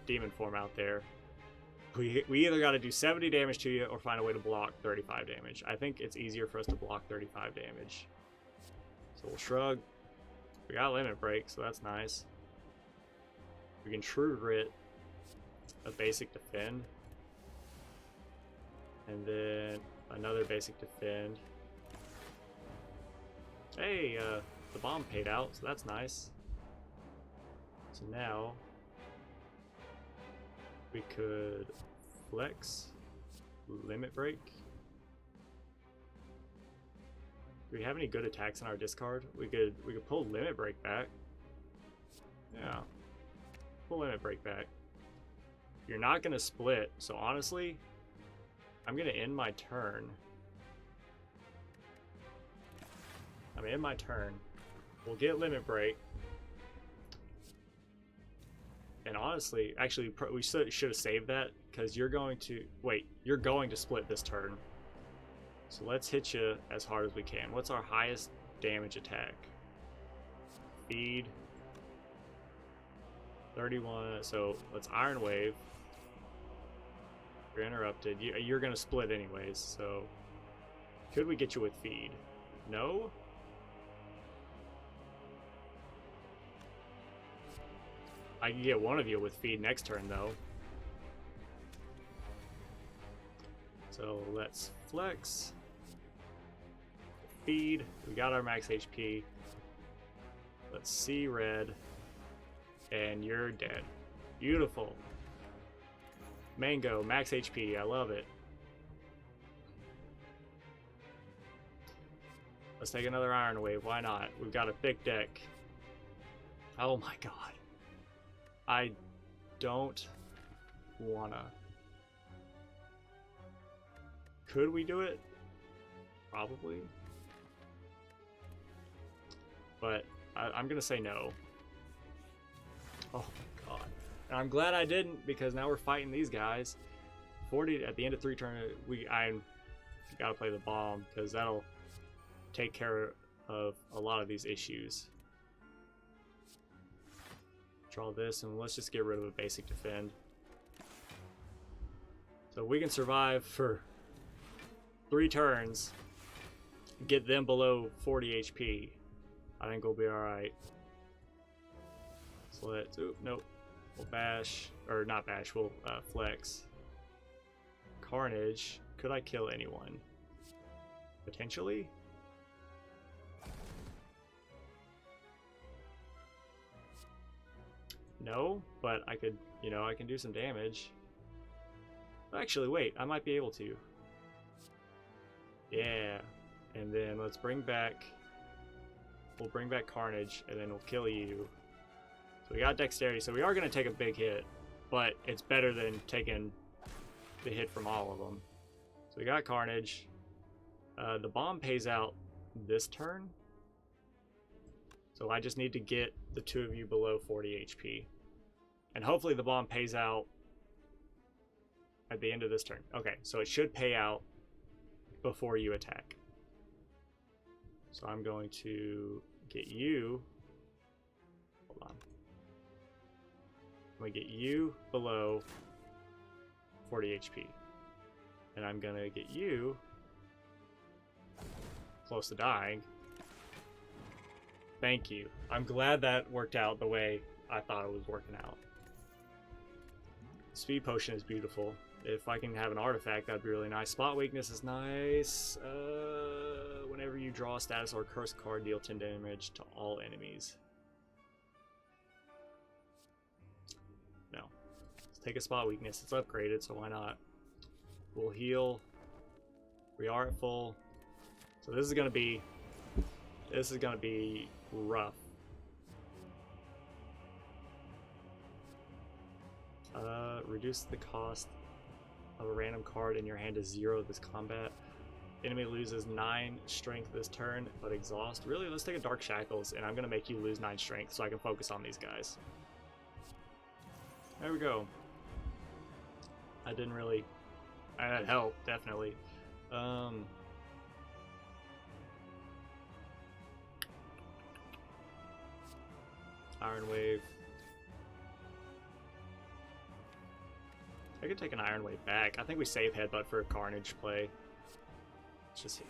demon form out there. We either got to do 70 damage to you or find a way to block 35 damage. I think it's easier for us to block 35 damage. So we'll shrug. We got limit break, so that's nice. We can true grit a basic defend, and then another basic defend. Hey, the bomb paid out, so that's nice. So now we could flex, limit break. Do we have any good attacks in our discard? We could pull limit break back. Yeah, pull limit break back. You're not gonna split, so honestly, I'm gonna end my turn. I'm in my turn. We'll get limit break. And honestly, actually, we should have saved that, because you're going to... Wait, you're going to split this turn. So let's hit you as hard as we can. What's our highest damage attack? Feed. 31. So let's Iron Wave. You're interrupted. You're going to split anyways, so... Could we get you with Feed? No? I can get one of you with Feed next turn, though. So let's flex. Feed. We got our max HP. Let's see red. And you're dead. Beautiful. Mango, max HP. I love it. Let's take another Iron Wave. Why not? We've got a thick deck. Oh my god. I don't wanna. Could we do it? Probably. But I'm gonna say no. Oh my god. And I'm glad I didn't, because now we're fighting these guys. 40 at the end of 3 turns. I gotta play the bomb, because that'll take care of a lot of these issues. Draw this, and let's just get rid of a basic defend. So we can survive for 3 turns, get them below 40 HP. I think we'll be alright. So let's, oop, nope. We'll bash, or not bash, we'll flex. Carnage. Could I kill anyone? Potentially? No, but I could, I can do some damage. Actually, wait, I might be able to. Yeah, and then let's bring back, we'll bring back Carnage, and then we'll kill you. So we got Dexterity, so we are going to take a big hit, but it's better than taking the hit from all of them. So we got Carnage. The bomb pays out this turn. So I just need to get the 2 of you below 40 HP. And hopefully the bomb pays out at the end of this turn. Okay, so it should pay out before you attack. So I'm going to get you... Hold on. I'm going to get you below 40 HP. And I'm gonna get you close to dying. Thank you. I'm glad that worked out the way I thought it was working out. Speed potion is beautiful. If I can have an artifact, that'd be really nice. Spot weakness is nice. Whenever you draw a status or curse card, deal 10 damage to all enemies. No. Let's take a spot weakness. It's upgraded, so why not? We'll heal. We are at full. So this is gonna be rough. Reduce the cost of a random card in your hand to 0 this combat. Enemy loses 9 strength this turn, but exhaust. Really, let's take a Dark Shackles, and I'm gonna make you lose 9 strength so I can focus on these guys. There we go. I didn't really. That helped, definitely. Iron Wave. I could take an Iron Wave back. I think we save Headbutt for a Carnage play.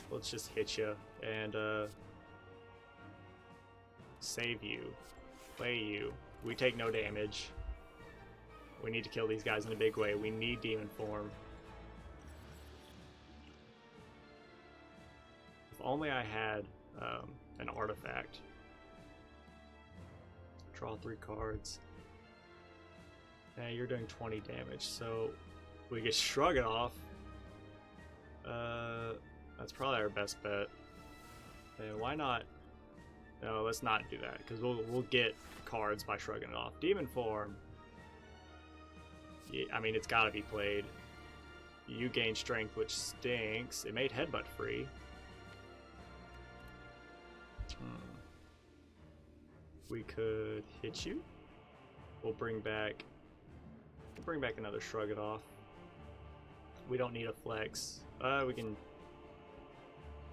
Let's just hit you and save you, play you. We take no damage. We need to kill these guys in a big way. We need Demon Form. If only I had an artifact. Draw 3 cards. Yeah, you're doing 20 damage, so we could shrug it off. That's probably our best bet. And why not? No, let's not do that, because we'll get cards by shrugging it off. Demon Form. Yeah, I mean, it's got to be played. You gain strength, which stinks. It made Headbutt free. We could hit you. We'll bring back another Shrug It Off. We don't need a flex. We can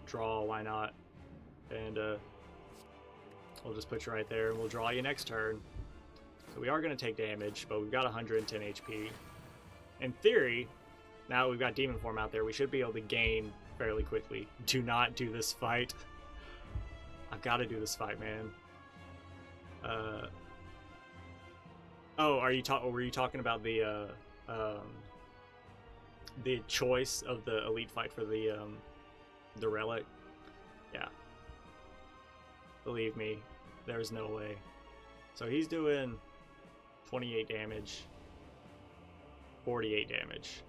draw, why not? And we'll just put you right there and we'll draw you next turn. So we are going to take damage, but we've got 110 HP. In theory, now that we've got Demon Form out there, we should be able to gain fairly quickly. Do not do this fight. I've got to do this fight, man. Oh, were you talking about the choice of the elite fight for the relic? Yeah. Believe me, there's no way. So he's doing 28 damage, 48 damage,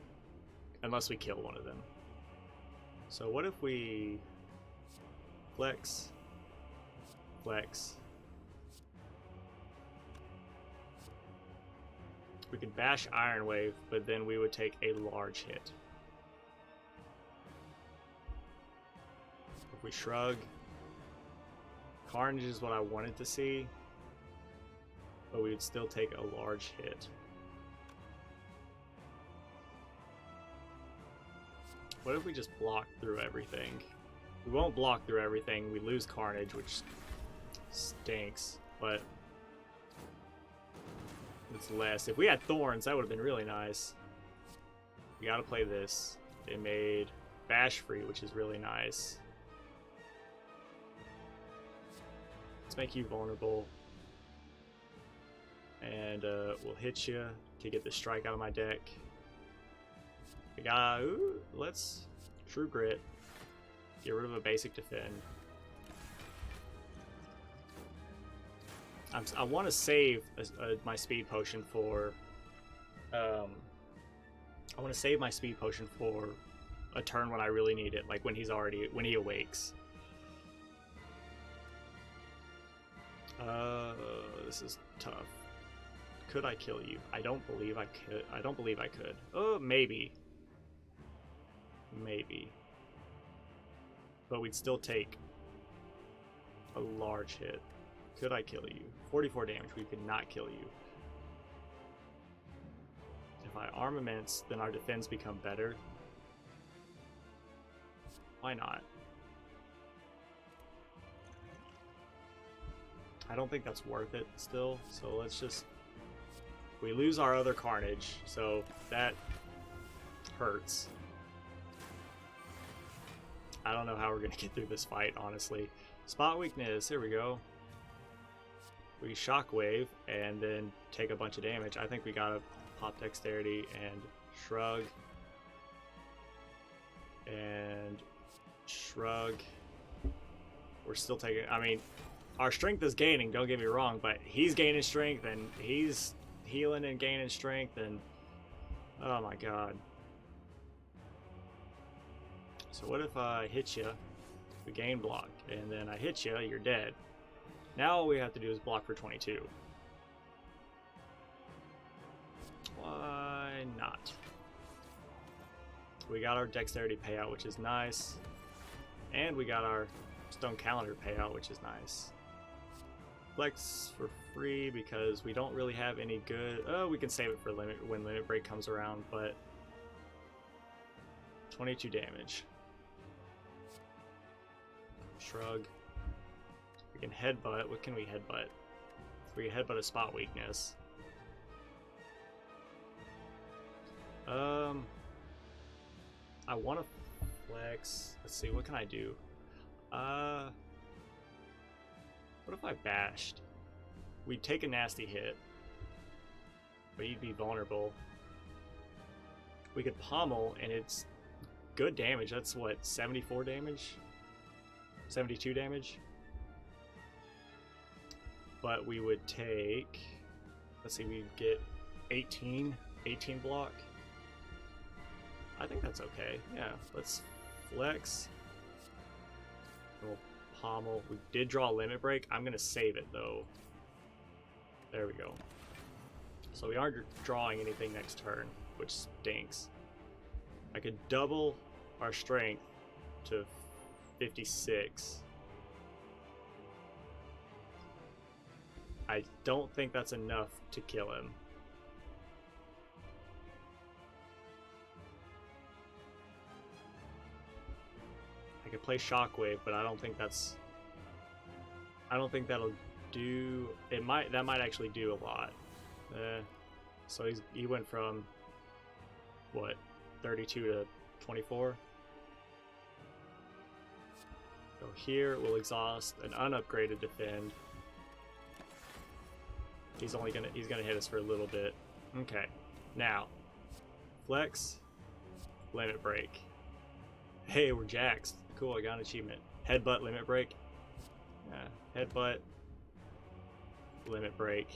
unless we kill one of them. So what if we flex? We could bash Iron Wave, but then we would take a large hit. If we shrug, Carnage is what I wanted to see, but we would still take a large hit. What if we just block through everything? We won't block through everything. We lose Carnage, which stinks, but it's less. If we had Thorns, that would have been really nice. We gotta play this. It made Bash free, which is really nice. Let's make you vulnerable. And we'll hit you to get the strike out of my deck. We got, let's True Grit. Get rid of a basic defend. I want to save my speed potion for. I want to save my speed potion for a turn when I really need it, like when he awakes. This is tough. Could I kill you? I don't believe I could. Oh, maybe. Maybe. But we'd still take a large hit. Could I kill you? 44 damage. We could not kill you. If I armaments, then our defense become better. Why not? I don't think that's worth it still, so let's just... We lose our other Carnage, so that hurts. I don't know how we're gonna get through this fight, honestly. Spot weakness, here we go. We shockwave and then take a bunch of damage. I think we gotta pop dexterity and shrug. And shrug. We're still taking, I mean, our strength is gaining, don't get me wrong, but he's gaining strength and he's healing and gaining strength, and oh my god. So what if I hit you, we gain block, and then I hit you, you're dead. Now all we have to do is block for 22. Why not? We got our dexterity payout, which is nice, and we got our stone calendar payout, which is nice. Flex for free because we don't really have any good. Oh, we can save it for limit when limit break comes around, but 22 damage. Shrug. We can headbutt. What can we headbutt? We can headbutt a spot weakness. I want to flex. Let's see, what can I do? What if I bashed? We'd take a nasty hit, but you'd be vulnerable. We could pommel, and it's good damage. That's what, 74 damage? 72 damage? But we would take, let's see, we'd get 18 block. I think that's okay. Yeah, let's flex. We'll pommel. We did draw a limit break. I'm gonna save it though. There we go. So we aren't drawing anything next turn, which stinks. I could double our strength to 56. I don't think that's enough to kill him. I could play Shockwave, but I don't think that's. I don't think that'll do. It might. That might actually do a lot. So he went from what, 32 to 24. So here we'll exhaust an unupgraded defend. He's gonna hit us for a little bit. Okay, now flex, limit break. Hey, we're jacks. Cool, I got an achievement. Headbutt, limit break. Headbutt, limit break,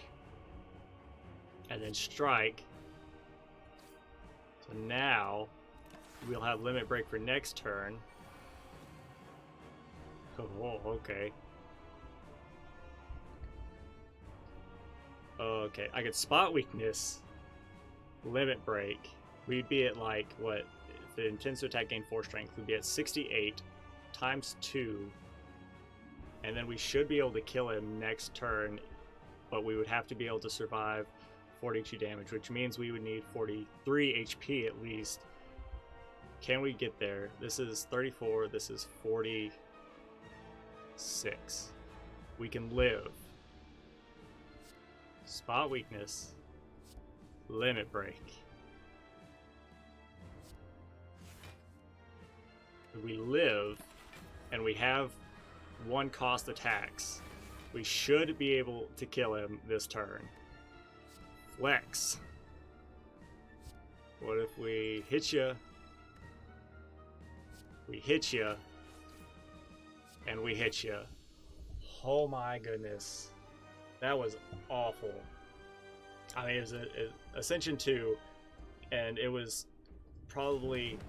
and then strike. So now we'll have limit break for next turn. Oh, okay. Okay, I could spot weakness, limit break. We'd be at like, what, if the intends to attack gain 4 strength, we'd be at 68 times 2. And then we should be able to kill him next turn, but we would have to be able to survive 42 damage, which means we would need 43 HP at least. Can we get there? This is 34, this is 46. We can live. Spot weakness, limit break. We live, and we have 1 cost attacks. We should be able to kill him this turn. Flex. What if we hit you? We hit you, and we hit you. Oh my goodness. That was awful. I mean, it was Ascension 2, and it was probably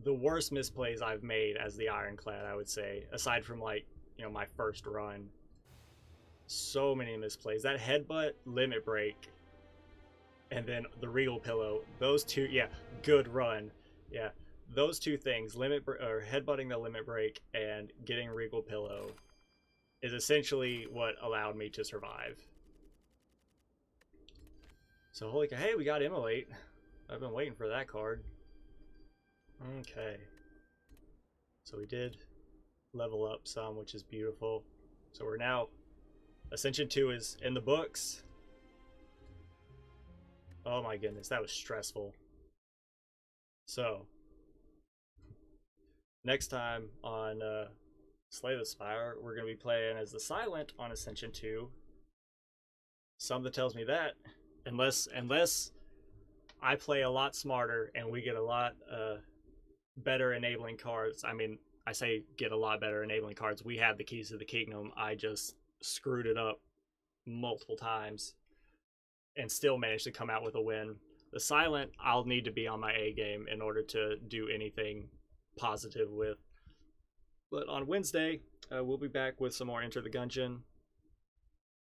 the worst misplays I've made as the Ironclad, I would say, aside from, like, you know, my first run. So many misplays. That headbutt, limit break, and then the Regal Pillow. Those two, yeah, good run. Yeah, those two things, or headbutting the limit break and getting Regal Pillow, is essentially what allowed me to survive. So holy cow, hey, we got Immolate. I've been waiting for that card. Okay. So we did level up some, which is beautiful. So we're now, Ascension 2 is in the books. Oh my goodness, that was stressful. So Next time on Slay the Spire, we're going to be playing as the Silent on Ascension 2. Something tells me that, unless I play a lot smarter and we get a lot better enabling cards. I mean, I say get a lot better enabling cards. We have the keys to the kingdom. I just screwed it up multiple times and still managed to come out with a win. The Silent, I'll need to be on my A game in order to do anything positive with. But on Wednesday, we'll be back with some more Enter the Gungeon,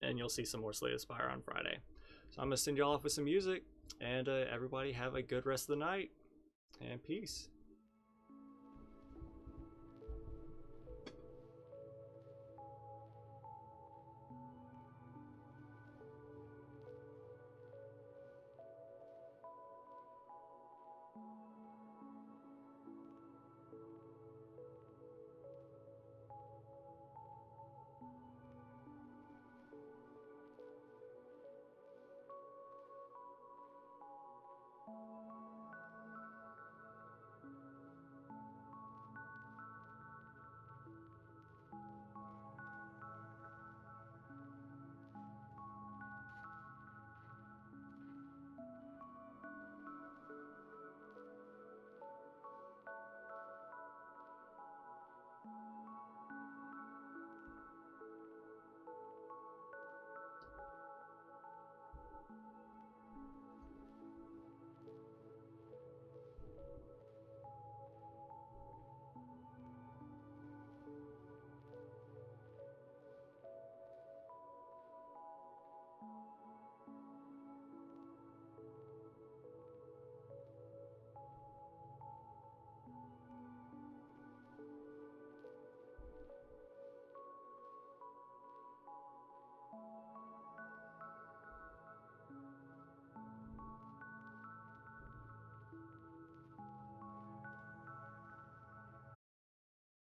and you'll see some more Slay the Spire on Friday. So I'm going to send you all off with some music, and everybody have a good rest of the night, and peace.